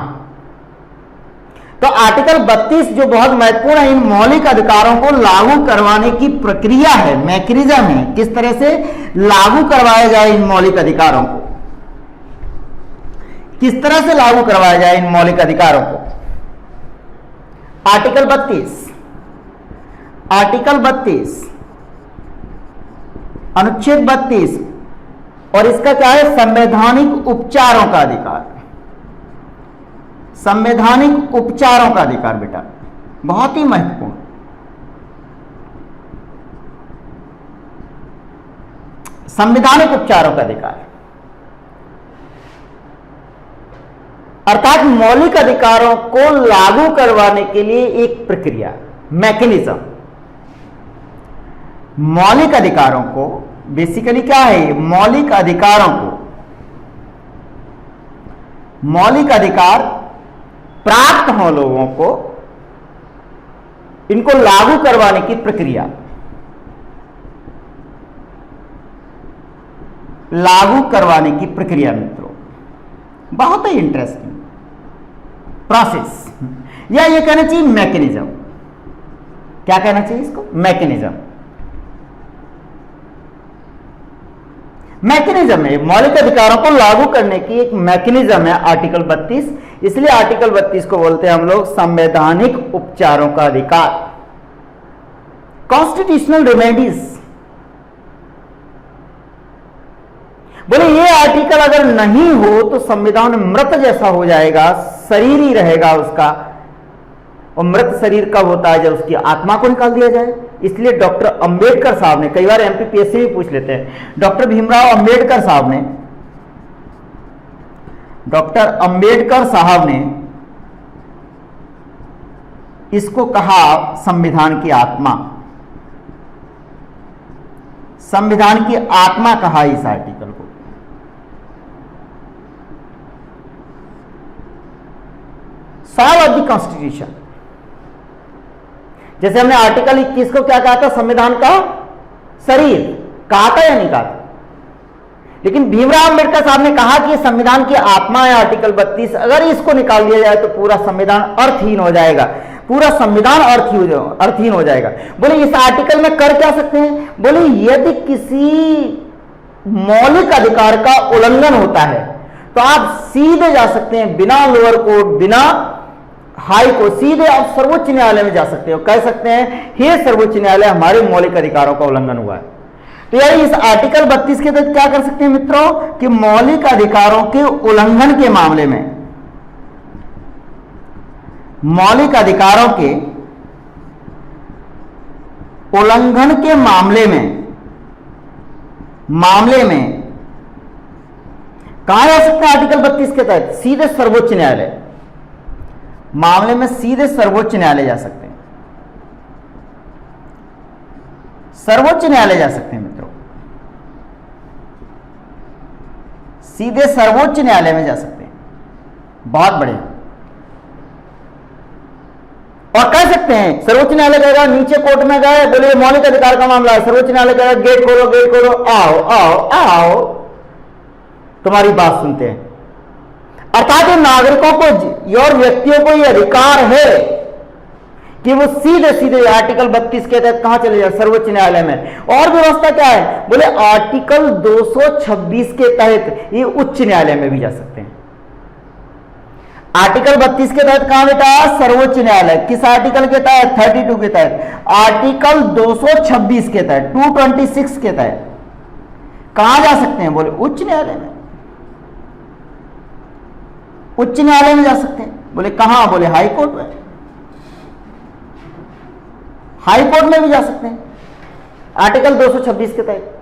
तो आर्टिकल 32 जो बहुत महत्वपूर्ण है, इन मौलिक अधिकारों को लागू करवाने की प्रक्रिया है, मैकेनिज्म है, किस तरह से लागू करवाया जाए इन मौलिक अधिकारों को। किस तरह से लागू करवाया जाए इन मौलिक अधिकारों को? आर्टिकल 32 अनुच्छेद 32 और इसका क्या है? संवैधानिक उपचारों का अधिकार। संवैधानिक उपचारों का अधिकार बेटा बहुत ही महत्वपूर्ण। संवैधानिक उपचारों का अधिकार अर्थात मौलिक अधिकारों को लागू करवाने के लिए एक प्रक्रिया, मैकेनिज्म। मौलिक अधिकारों को बेसिकली क्या है? मौलिक अधिकार प्राप्त हो लोगों को, इनको लागू करवाने की प्रक्रिया, मित्रों बहुत ही इंटरेस्टिंग प्रोसेस, या ये कहना चाहिए मैकेनिज्म। क्या कहना चाहिए इसको? मैकेनिज्म है। मौलिक अधिकारों को लागू करने की एक मैकेनिज्म है आर्टिकल 32। इसलिए आर्टिकल 32 को बोलते हैं हम लोग संवैधानिक उपचारों का अधिकार, कॉन्स्टिट्यूशनल रेमेडीज। बोले ये आर्टिकल अगर नहीं हो तो संविधान मृत जैसा हो जाएगा, शरीर ही रहेगा उसका। और मृत शरीर कब होता है? जब उसकी आत्मा को निकाल दिया जाए। इसलिए डॉक्टर अंबेडकर साहब ने, कई बार एमपीपीएससी भी पूछ लेते हैं, डॉक्टर भीमराव अंबेडकर साहब ने इसको कहा संविधान की आत्मा। संविधान की आत्मा कहा इस आर्टिकल को। साल ऑफ द कॉन्स्टिट्यूशन। जैसे हमने आर्टिकल 21 को क्या कहा था? संविधान का शरीर कहा था या नहीं कहा था? लेकिन भीमराव अंबेडकर साहब ने कहा कि संविधान की आत्मा है आर्टिकल 32, अगर इसको निकाल दिया जाए तो पूरा संविधान अर्थहीन हो जाएगा, पूरा संविधान अर्थहीन हो जाएगा। बोले इस आर्टिकल में कर क्या सकते हैं? बोले यदि किसी मौलिक अधिकार का उल्लंघन होता है तो आप सीधे जा सकते हैं, बिना लोअर कोर्ट, बिना हाई कोर्ट, सीधे आप सर्वोच्च न्यायालय में जा सकते हो। कह सकते हैं हे सर्वोच्च न्यायालय, हमारे मौलिक अधिकारों का उल्लंघन हुआ है। तो यार इस आर्टिकल 32 के तहत क्या कर सकते हैं मित्रों कि मौलिक अधिकारों के उल्लंघन के मामले में, मौलिक अधिकारों के उल्लंघन के मामले में कहां जा सकते हैं? आर्टिकल 32 के तहत सीधे सर्वोच्च न्यायालय। मामले में सीधे सर्वोच्च न्यायालय जा सकते हैं, सर्वोच्च न्यायालय जा सकते हैं मित्रों, सीधे सर्वोच्च न्यायालय में जा सकते हैं। बहुत बढ़िया। और कह सकते हैं सर्वोच्च न्यायालय कहेगा, नीचे कोर्ट में गए, बोले मौलिक अधिकार का मामला है, सर्वोच्च न्यायालय कहेगा गेट खोलो, गेट खोलो, आओ आओ आओ, तुम्हारी बात सुनते हैं। अर्थात नागरिकों को और व्यक्तियों को यह अधिकार है कि वो सीधे सीधे आर्टिकल 32 के तहत कहां चले जाए? सर्वोच्च न्यायालय में। और व्यवस्था क्या है? बोले आर्टिकल 226 के तहत ये उच्च न्यायालय में भी जा सकते हैं। आर्टिकल 32 के तहत कहां बेटा? सर्वोच्च न्यायालय। किस आर्टिकल के तहत? 32 के तहत। आर्टिकल 226 के तहत, 226 के तहत कहां जा सकते हैं? बोले उच्च न्यायालय में। उच्च न्यायालय में जा सकते हैं। बोले कहां? बोले हाई कोर्ट में। हाई कोर्ट में भी जा सकते हैं आर्टिकल 226 के तहत।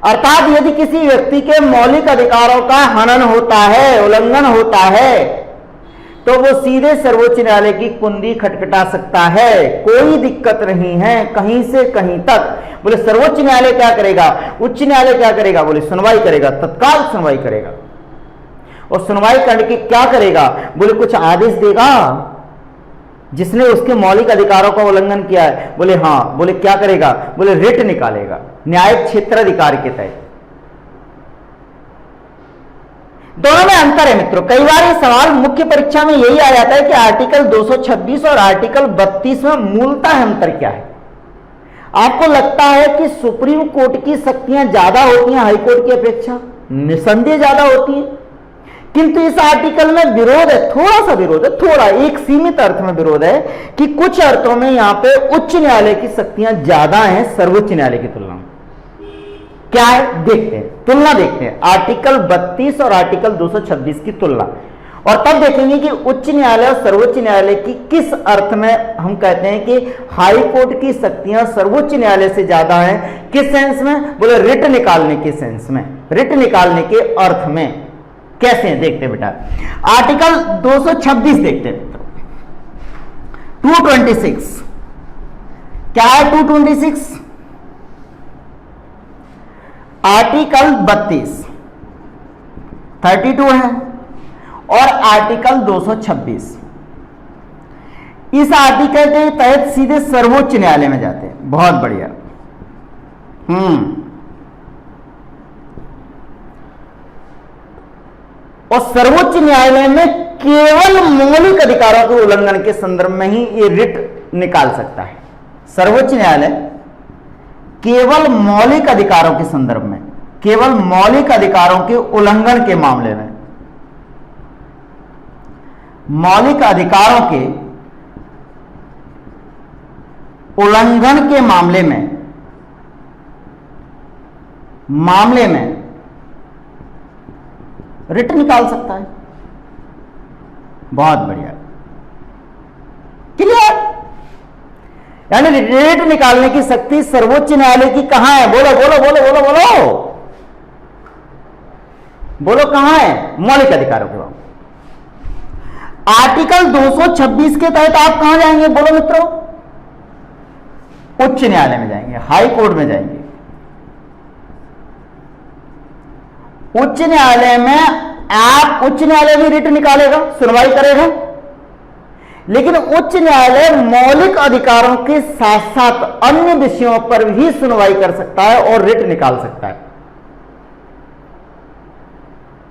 अर्थात यदि किसी व्यक्ति के मौलिक अधिकारों का हनन होता है, उल्लंघन होता है, तो वो सीधे सर्वोच्च न्यायालय की कुंडी खटखटा सकता है, कोई दिक्कत नहीं है, कहीं से कहीं तक। बोले सर्वोच्च न्यायालय क्या करेगा? उच्च न्यायालय क्या करेगा? बोले सुनवाई करेगा, तत्काल सुनवाई करेगा। और सुनवाई करने की क्या करेगा? बोले कुछ आदेश देगा जिसने उसके मौलिक अधिकारों का उल्लंघन किया है। बोले हाँ। बोले क्या करेगा? बोले रिट निकालेगा न्यायिक क्षेत्राधिकार के तहत। दोनों में अंतर है मित्रों। कई बार ये सवाल मुख्य परीक्षा में यही आ जाता है कि आर्टिकल 226 और आर्टिकल 32 में मूलतः अंतर क्या है। आपको लगता है कि सुप्रीम कोर्ट की शक्तियां ज्यादा होती हैं हाई कोर्ट की अपेक्षा? निसंदेह ज्यादा होती हैं, किंतु इस आर्टिकल में विरोध है, थोड़ा सा विरोध है, थोड़ा एक सीमित अर्थ में विरोध है कि कुछ अर्थों में यहां पे उच्च न्यायालय की शक्तियां ज्यादा हैं सर्वोच्च न्यायालय की तुलना में। क्या है देखते हैं, तुलना देखते हैं, आर्टिकल 32 और आर्टिकल 226 की तुलना, और तब देखेंगे कि उच्च न्यायालय और सर्वोच्च न्यायालय की किस अर्थ में हम कहते हैं कि हाई कोर्ट की शक्तियां सर्वोच्च न्यायालय से ज्यादा हैं। किस सेंस में? बोले रिट निकालने के सेंस में, रिट निकालने के अर्थ में। कैसे हैं देखते हैं बेटा, आर्टिकल 226 देखते हैं मित्रों। 226 क्या है? 226 आर्टिकल 32 32 है और आर्टिकल 226 इस आर्टिकल के तहत सीधे सर्वोच्च न्यायालय में जाते हैं। बहुत बढ़िया। और सर्वोच्च न्यायालय में केवल मौलिक अधिकारों के उल्लंघन के संदर्भ में ही ये रिट निकाल सकता है। सर्वोच्च न्यायालय केवल मौलिक अधिकारों के संदर्भ में, केवल मौलिक अधिकारों के उल्लंघन के मामले में, मौलिक अधिकारों के उल्लंघन के मामले में रिट निकाल सकता है। बहुत बढ़िया, क्लियर? यानी रिट निकालने की शक्ति सर्वोच्च न्यायालय की कहां है? बोलो बोलो बोलो बोलो बोलो बोलो, कहां है? मौलिक अधिकारों के मामले। आर्टिकल 226 के तहत आप कहां जाएंगे? बोलो मित्रों, उच्च न्यायालय में जाएंगे, हाई कोर्ट में जाएंगे। उच्च न्यायालय में आप, उच्च न्यायालय भी रिट निकालेगा, सुनवाई करेगा, लेकिन उच्च न्यायालय मौलिक अधिकारों के साथ साथ अन्य विषयों पर भी सुनवाई कर सकता है और रिट निकाल सकता है।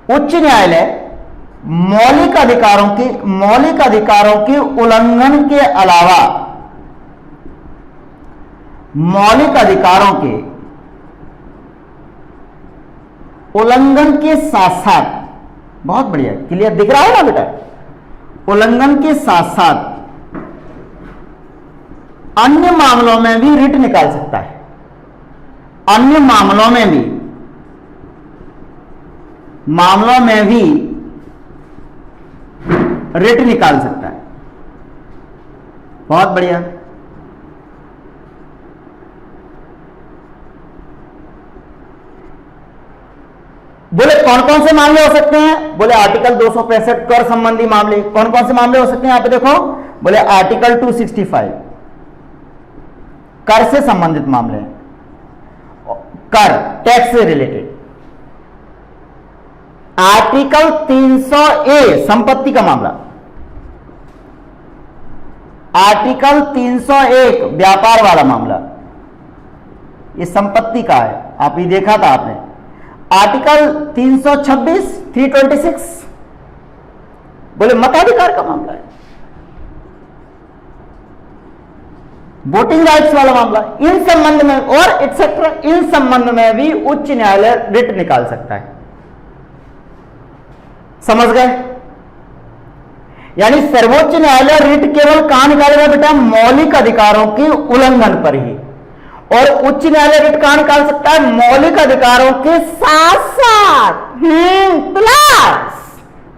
उच्च न्यायालय मौलिक अधिकारों के उल्लंघन के अलावा, मौलिक अधिकारों के उल्लंघन के साथ साथ, बहुत बढ़िया, क्लियर दिख रहा है ना बेटा, उल्लंघन के साथ साथ अन्य मामलों में भी रिट निकाल सकता है। अन्य मामलों में भी रिट निकाल सकता है। बहुत बढ़िया। बोले कौन कौन से मामले हो सकते हैं? बोले आर्टिकल 265 कर संबंधी मामले। कौन कौन से मामले हो सकते हैं? यहां पे देखो, बोले आर्टिकल 265 कर से संबंधित मामले हैं, कर टैक्स से रिलेटेड। आर्टिकल 300A संपत्ति का मामला, आर्टिकल 301 व्यापार वाला मामला, ये संपत्ति का है, आप ये देखा था आपने। आर्टिकल 326 326 बोले मताधिकार का मामला है, वोटिंग राइट्स वाला मामला। इन संबंध में और एक्सेट्रा, इन संबंध में भी उच्च न्यायालय रिट निकाल सकता है। समझ गए? यानी सर्वोच्च न्यायालय रिट केवल कहां निकालेगा बेटा? मौलिक अधिकारों के उल्लंघन पर ही। और उच्च न्यायालय रिट कहां निकाल सकता है? मौलिक अधिकारों के साथ साथ प्लस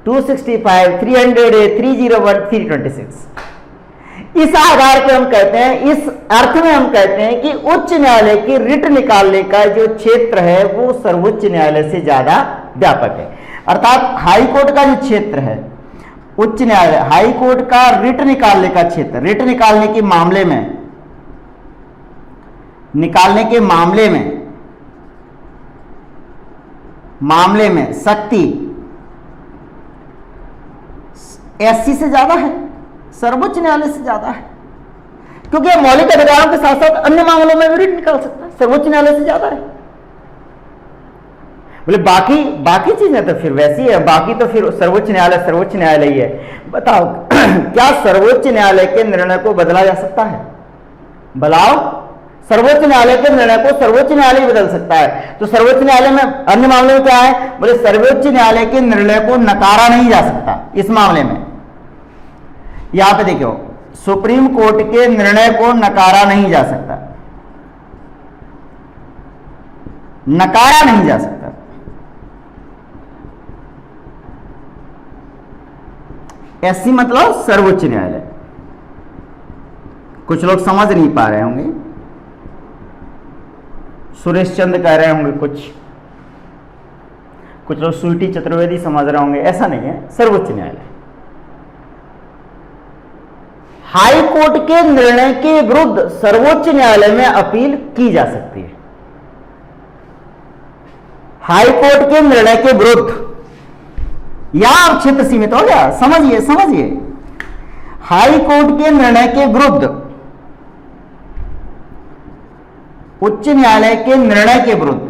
265 300 301 326। इस आधार पर हम कहते हैं, इस अर्थ में हम कहते हैं कि उच्च न्यायालय की रिट निकालने का जो क्षेत्र है वो सर्वोच्च न्यायालय से ज्यादा व्यापक है। अर्थात हाई कोर्ट का जो क्षेत्र है, उच्च न्यायालय हाई कोर्ट का रिट निकालने का क्षेत्र, रिट निकालने के मामले में शक्ति एससी से ज्यादा है, सर्वोच्च न्यायालय से ज्यादा है, क्योंकि मौलिक अधिकारों के साथ साथ अन्य मामलों में भी रिट निकाल सकता है, सर्वोच्च न्यायालय से ज्यादा है। बोले बाकी चीजें तो फिर वैसी है, बाकी तो फिर सर्वोच्च न्यायालय ही है। बताओ क्या सर्वोच्च न्यायालय के निर्णय को बदला जा सकता है? बताओ सर्वोच्च न्यायालय के निर्णय को सर्वोच्च न्यायालय बदल सकता है। तो सर्वोच्च न्यायालय में अन्य मामले में क्या है, बोले सर्वोच्च न्यायालय के निर्णय को नकारा नहीं जा सकता। इस मामले में यहां पे देखो, सुप्रीम कोर्ट के निर्णय को नकारा नहीं जा सकता, नकारा नहीं जा सकता। एससी मतलब सर्वोच्च न्यायालय। कुछ लोग समझ नहीं पा रहे होंगे, सुरेश चंद्र कह रहे होंगे, कुछ लोग स्वीटी चतुर्वेदी समझ रहे होंगे। ऐसा नहीं है, सर्वोच्च न्यायालय। हाई कोर्ट के निर्णय के विरुद्ध सर्वोच्च न्यायालय में अपील की जा सकती है। हाई कोर्ट के निर्णय के विरुद्ध, यहां क्षेत्र सीमित हो गया, समझिए समझिए। हाई कोर्ट के निर्णय के विरुद्ध, उच्च न्यायालय के निर्णय के विरुद्ध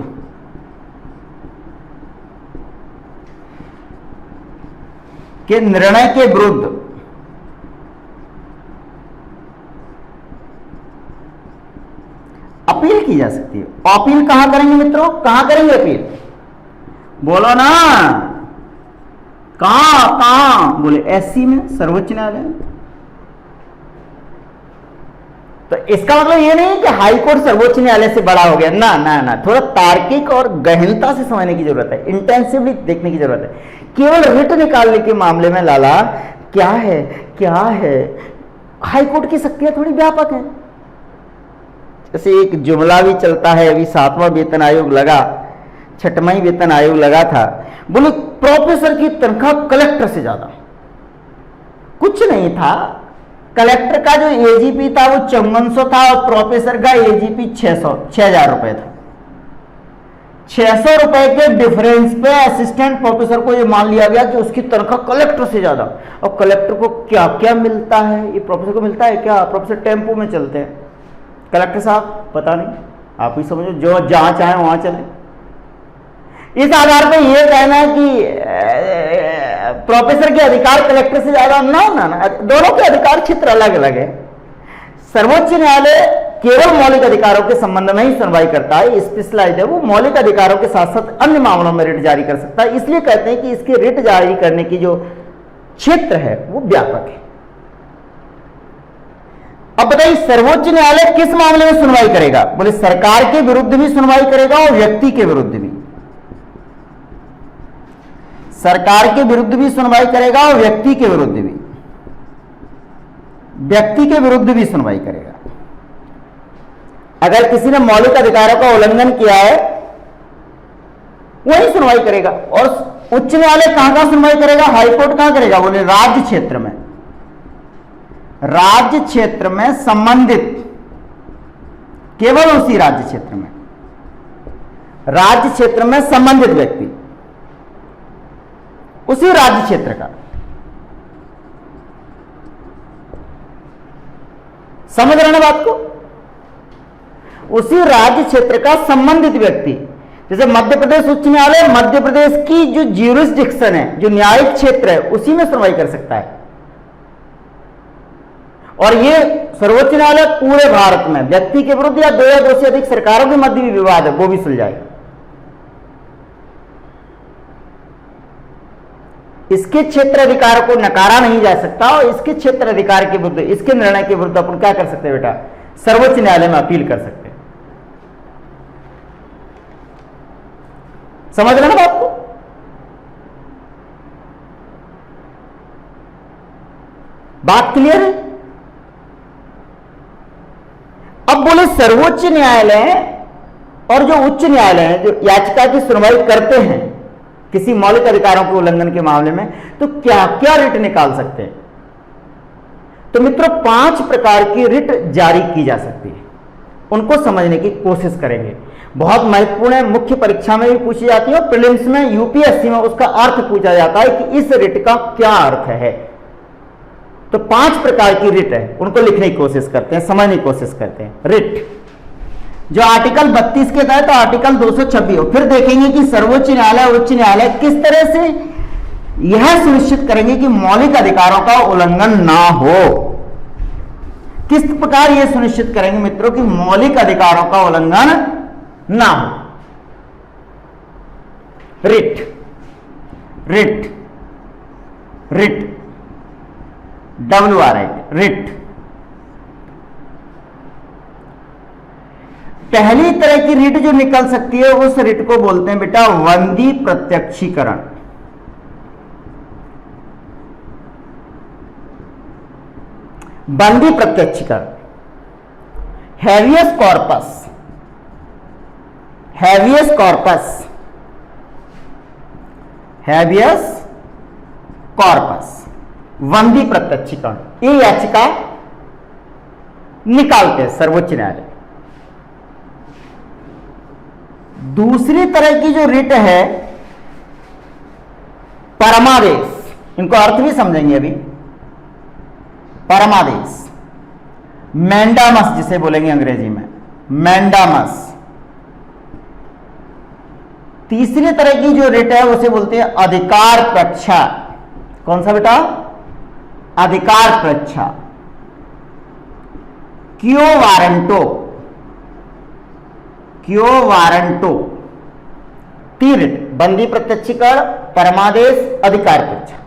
अपील की जा सकती है। अपील कहां करेंगे मित्रों, कहां करेंगे अपील, बोलो ना, कहां बोले एससी में, सर्वोच्च न्यायालय में। तो इसका मतलब ये नहीं कि हाई कोर्ट सर्वोच्च न्यायालय से बड़ा हो गया, ना ना ना, थोड़ा तार्किक और गहनता से समझने की जरूरत है, इंटेंसिवली देखने की जरूरत है। केवल रिट निकालने के मामले में लाला क्या है, क्या है, हाई कोर्ट की शक्तियां थोड़ी व्यापक है। जैसे एक जुमला भी चलता है, अभी 7वां वेतन आयोग लगा, 6वां वेतन आयोग लगा था, बोले प्रोफेसर की तनख्वाह कलेक्टर से ज्यादा। कुछ नहीं था, कलेक्टर का जो एजीपी था वो 5400 था और प्रोफेसर का एजीपी 6000 रुपए था। 600 रुपए के डिफरेंस पे असिस्टेंट प्रोफेसर को ये मान लिया गया कि उसकी तनख्वाह कलेक्टर से ज्यादा। और कलेक्टर को क्या क्या मिलता है, ये प्रोफेसर को मिलता है क्या? प्रोफेसर टेम्पो में चलते हैं, कलेक्टर साहब पता नहीं, आप ही समझो, जो जहां चाहे वहां चले। इस आधार पर यह कहना कि प्रोफेसर के अधिकार कलेक्टर से ज्यादा, ना ना ना, दोनों के अधिकार क्षेत्र अलग अलग है। सर्वोच्च न्यायालय केवल मौलिक अधिकारों के संबंध में ही सुनवाई करता है, स्पेशलाइज्ड है, वो मौलिक अधिकारों के साथ साथ अन्य मामलों में रिट जारी कर सकता है। इसलिए कहते हैं कि इसके रिट जारी करने की जो क्षेत्र है वो व्यापक है। अब बताइए, सर्वोच्च न्यायालय किस मामले में सुनवाई करेगा? बोले सरकार के विरुद्ध भी सुनवाई करेगा और व्यक्ति के विरुद्ध भी। सरकार के विरुद्ध भी सुनवाई करेगा और व्यक्ति के विरुद्ध भी, व्यक्ति के विरुद्ध भी सुनवाई करेगा। अगर किसी ने मौलिक अधिकारों का उल्लंघन किया है वही सुनवाई करेगा। और उच्च न्यायालय कहां कहां सुनवाई करेगा? हाईकोर्ट कहां करेगा? बोले राज्य क्षेत्र में। राज्य क्षेत्र में संबंधित, केवल उसी राज्य क्षेत्र में, राज्य क्षेत्र में संबंधित व्यक्ति, उसी राज्य क्षेत्र का, समझ रहे ना बात को? उसी राज्य क्षेत्र का संबंधित व्यक्ति, जैसे मध्य प्रदेश उच्च न्यायालय मध्य प्रदेश की जो ज्यूरिसडिक्शन है, जो न्यायिक क्षेत्र है, उसी में सुनवाई कर सकता है। और ये सर्वोच्च न्यायालय पूरे भारत में व्यक्ति के विरुद्ध या दो या दो से अधिक सरकारों के मध्य भी विवाद है वो भी सुलझाएगा। इसके क्षेत्र अधिकार को नकारा नहीं जा सकता और इसके क्षेत्र अधिकार के विरुद्ध, इसके निर्णय के विरुद्ध अपन क्या कर सकते हैं बेटा? सर्वोच्च न्यायालय में अपील कर सकते हैं। समझ रहे ना बात को? बात क्लियर है? अब बोले सर्वोच्च न्यायालय और जो उच्च न्यायालय है, जो याचिका की सुनवाई करते हैं किसी मौलिक अधिकारों के उल्लंघन के मामले में, तो क्या क्या रिट निकाल सकते हैं? तो मित्रों 5 प्रकार की रिट जारी की जा सकती है, उनको समझने की कोशिश करेंगे। बहुत महत्वपूर्ण है, मुख्य परीक्षा में भी पूछी जाती है और प्रीलिम्स में, यूपीएससी में उसका अर्थ पूछा जाता है कि इस रिट का क्या अर्थ है। तो 5 प्रकार की रिट है, उनको लिखने की कोशिश करते हैं, समझने की कोशिश करते हैं। रिट जो आर्टिकल 32 के तहत तो आर्टिकल 226 हो। फिर देखेंगे कि सर्वोच्च न्यायालय उच्च न्यायालय किस तरह से यह सुनिश्चित करेंगे कि मौलिक अधिकारों का उल्लंघन ना हो, किस प्रकार यह सुनिश्चित करेंगे मित्रों कि मौलिक अधिकारों का उल्लंघन ना हो? Writ, writ, writ, WRIT, writ. पहली तरह की रिट जो निकल सकती है उस रिट को बोलते हैं बेटा वंदी प्रत्यक्षीकरण। बंदी प्रत्यक्षीकरण, habeas corpus, habeas corpus, habeas corpus, वंदी प्रत्यक्षीकरण, ये याचिका निकालते हैं सर्वोच्च न्यायालय। दूसरी तरह की जो रिट है परमादेश, इनको अर्थ भी समझेंगे अभी। परमादेश, मैंडामस जिसे बोलेंगे अंग्रेजी में, मैंडामस। तीसरी तरह की जो रिट है उसे बोलते हैं अधिकार प्रच्छा। कौन सा बेटा? अधिकार प्रच्छा, क्यो वारंटो, क्यो वारंटो। तीन रिट, बंदी प्रत्यक्षीकरण, परमादेश, अधिकार प्रच्छा।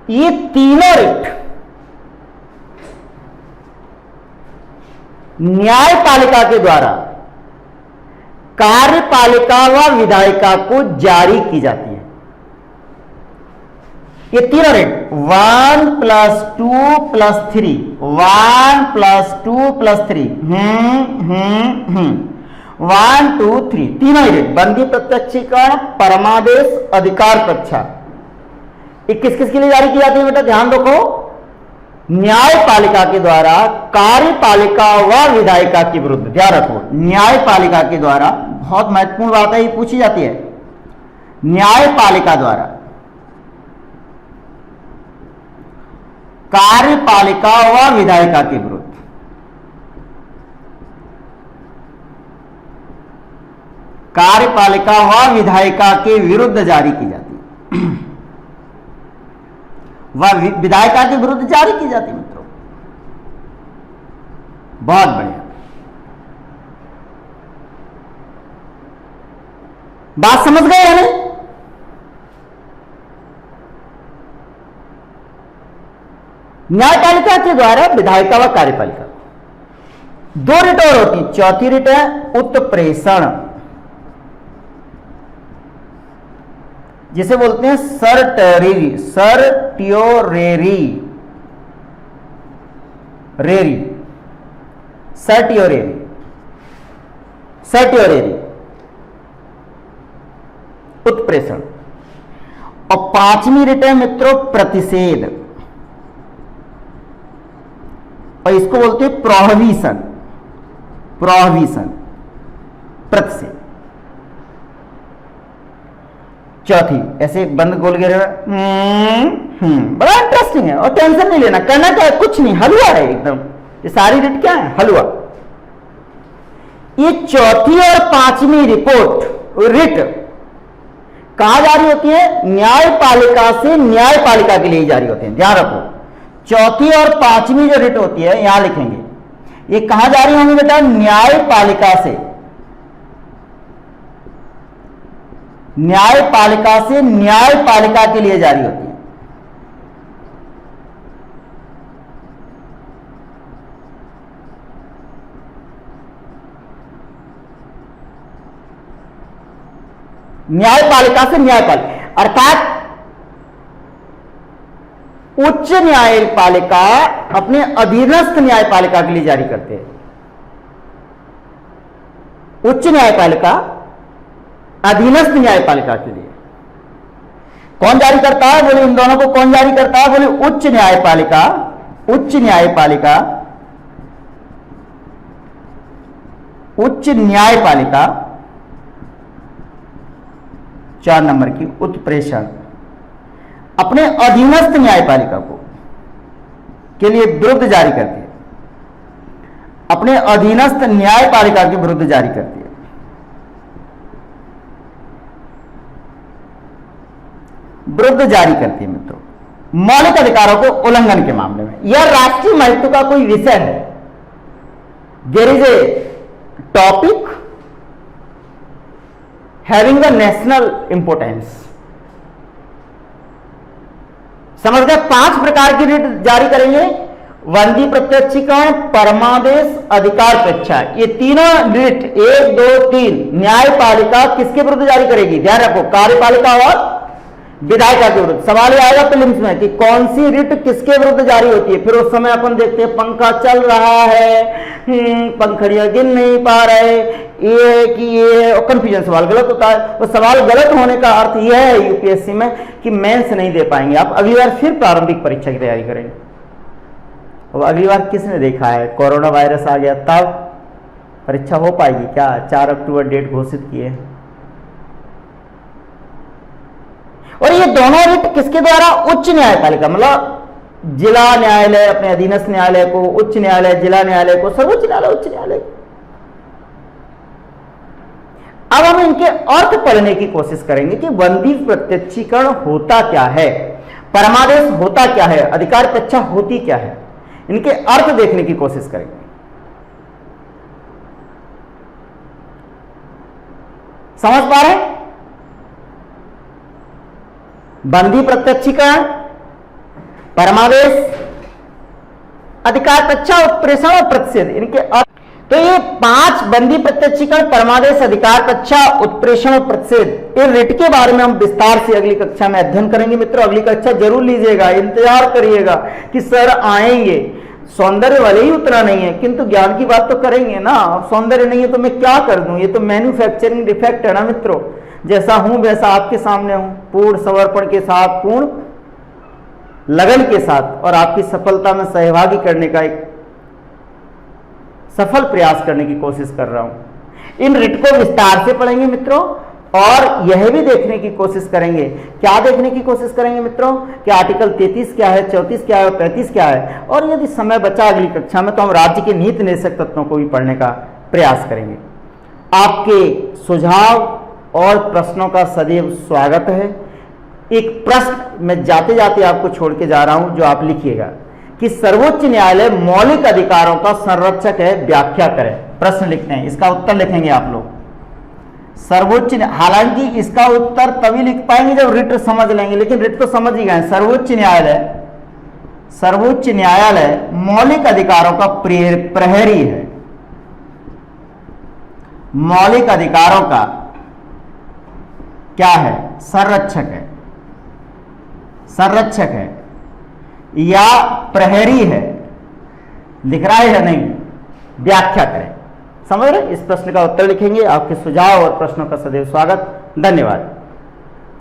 ये तीनों रिट न्यायपालिका के द्वारा कार्यपालिका व विधायिका को जारी की जाती है। ये तीनों रिट 1 + 2 + 3, 1 + 2 + 3, 1 2 3, तीनों रिट बंदी प्रत्यक्षीकरण, परमादेश, अधिकार प्रच्छा, ये किस किस के लिए जारी की जाती है बेटा? ध्यान रखो, न्यायपालिका के द्वारा कार्यपालिका व विधायिका के विरुद्ध। ध्यान रखो, न्यायपालिका के द्वारा, बहुत महत्वपूर्ण बात है, ये पूछी जाती है। न्यायपालिका द्वारा कार्यपालिका व विधायिका के विरुद्ध, कार्यपालिका व विधायिका के विरुद्ध जारी की जाती है, वह विधायिका के विरुद्ध जारी की जाती है मित्रों। बहुत बढ़िया बात समझ गए है? न्यायपालिका के द्वारा विधायिका व कार्यपालिका, दो रिट और होती है। चौथी रिट है उत्प्रेषण, जिसे बोलते हैं सर्टरी, सर्टियोरेरी, रेरी, सर्टियोरेरी, सर्टियोरेरी, उत्प्रेषण। और पांचवी रिट है मित्रों प्रतिषेध, और इसको बोलते हैं प्रोहिबिशन, प्रोहिबिशन, प्रतिषेध। चौथी ऐसे बंद गोल घेरे, बड़ा इंटरेस्टिंग है और टेंशन नहीं लेना, करना क्या है, कुछ नहीं, हलवा है एकदम। ये सारी रिट क्या है? हलवा। ये चौथी और पांचवी रिट कहां जारी होती है? न्यायपालिका से न्यायपालिका के लिए जारी होते हैं। ध्यान रखो, चौथी और पांचवी जो रिट होती है, यहां लिखेंगे, ये कहां जारी होंगी बेटा? न्यायपालिका से, न्यायपालिका से न्यायपालिका के लिए जारी होती है। न्यायपालिका से न्यायपालिका, अर्थात उच्च न्यायपालिका अपने अधीनस्थ न्यायपालिका के लिए जारी करते हैं। उच्च न्यायपालिका अधीनस्थ न्यायपालिका के लिए कौन जारी करता है? बोले इन दोनों को कौन जारी करता है? बोले उच्च न्यायपालिका, उच्च न्यायपालिका, उच्च न्यायपालिका। 4 नंबर की उत्प्रेषण अपने अधीनस्थ न्यायपालिका को के लिए विरुद्ध जारी करती है, अपने अधीनस्थ न्यायपालिका के विरुद्ध जारी करती है। विरुद्ध जारी करती है मित्रों, मौलिक अधिकारों को उल्लंघन के मामले में। यह राष्ट्रीय महत्व का कोई विषय है। There is a topic having a national importance. समझ गए? 5 प्रकार की रिट जारी करेंगे। वंदी प्रत्यक्षीकरण, परमादेश, अधिकार पेक्षा, ये तीनों रिट 1, 2, 3 न्यायपालिका किसके विरुद्ध जारी करेगी? ध्यान रखो, कार्यपालिका और विधायिका के विरुद्ध। सवाल ये आएगा प्रीलिम्स में कि कौन सी रिट किसके विरुद्ध जारी होती है। फिर उस समय अपन देखते हैं पंखा चल रहा है, पंखड़ियां गिन नहीं पा रहे, ये कि ये, और कंफ्यूजन, सवाल गलत होता है। और सवाल गलत होने का अर्थ यह है यूपीएससी में कि मेंस नहीं दे पाएंगे आप, अगली बार फिर प्रारंभिक परीक्षा की तैयारी करेंगे। और अगली बार किसने देखा है, कोरोना वायरस आ गया तब परीक्षा हो पाएगी क्या? 4 अक्टूबर डेट घोषित किए। और ये दोनों रिट किसके द्वारा? उच्च न्यायपालिका, मतलब जिला न्यायालय अपने अधीनस्थ न्यायालय को, उच्च न्यायालय जिला न्यायालय को, सर्वोच्च न्यायालय उच्च न्यायालय। अब हम इनके अर्थ पढ़ने की कोशिश करेंगे कि वंदी प्रत्यक्षीकरण होता क्या है, परमादेश होता क्या है, अधिकार पेक्षा होती क्या है, इनके अर्थ देखने की कोशिश करेंगे। समझ पा रहे हैं? बंदी प्रत्यक्षीकरण, परमादेश, अधिकार पेक्षा, उत्प्रेषण और प्रतिषेध, इनके अर्थ। तो ये 5 बंदी प्रत्यक्षीकरण, परमादेश, अधिकार पेक्षा, उत्प्रेषण और प्रतिषेध, इन रिट के बारे में हम विस्तार से अगली कक्षा में अध्ययन करेंगे। मित्रों अगली कक्षा जरूर लीजिएगा, इंतजार करिएगा कि सर आएंगे। सौंदर्य वाले ही उतना नहीं है किंतु ज्ञान की बात तो करेंगे ना। अब सौंदर्य नहीं है तो मैं क्या कर दूं, ये तो मैन्युफैक्चरिंग डिफेक्ट है ना मित्रों। जैसा हूं वैसा आपके सामने हूं, पूर्ण समर्पण के साथ, पूर्ण लगन के साथ, और आपकी सफलता में सहभागी करने का एक सफल प्रयास करने की कोशिश कर रहा हूं। इन रिट को विस्तार से पढ़ेंगे मित्रों, और यह भी देखने की कोशिश करेंगे, क्या देखने की कोशिश करेंगे मित्रों कि आर्टिकल 33 क्या है, 34 क्या है और 35 क्या है। और यदि समय बचा अगली कक्षा में तो हम राज्य के नीति निषेधक तत्वों को भी पढ़ने का प्रयास करेंगे। आपके सुझाव और प्रश्नों का सदैव स्वागत है। एक प्रश्न मैं जाते जाते आपको छोड़ के जा रहा हूं, जो आप लिखिएगा कि सर्वोच्च न्यायालय मौलिक अधिकारों का संरक्षक है, व्याख्या करें। प्रश्न लिखते हैं, इसका उत्तर लिखेंगे आप लोग। सर्वोच्च, हालांकि इसका उत्तर तभी लिख पाएंगे जब रिट समझ लेंगे, लेकिन रिट तो समझ ही गए। सर्वोच्च न्यायालय मौलिक अधिकारों का प्रहरी है, मौलिक अधिकारों का क्या है? संरक्षक है, संरक्षक है या प्रहरी है, लिख रहा है या नहीं, व्याख्या करें। समझ रहे? इस प्रश्न का उत्तर लिखेंगे। आपके सुझाव और प्रश्नों का सदैव स्वागत। धन्यवाद।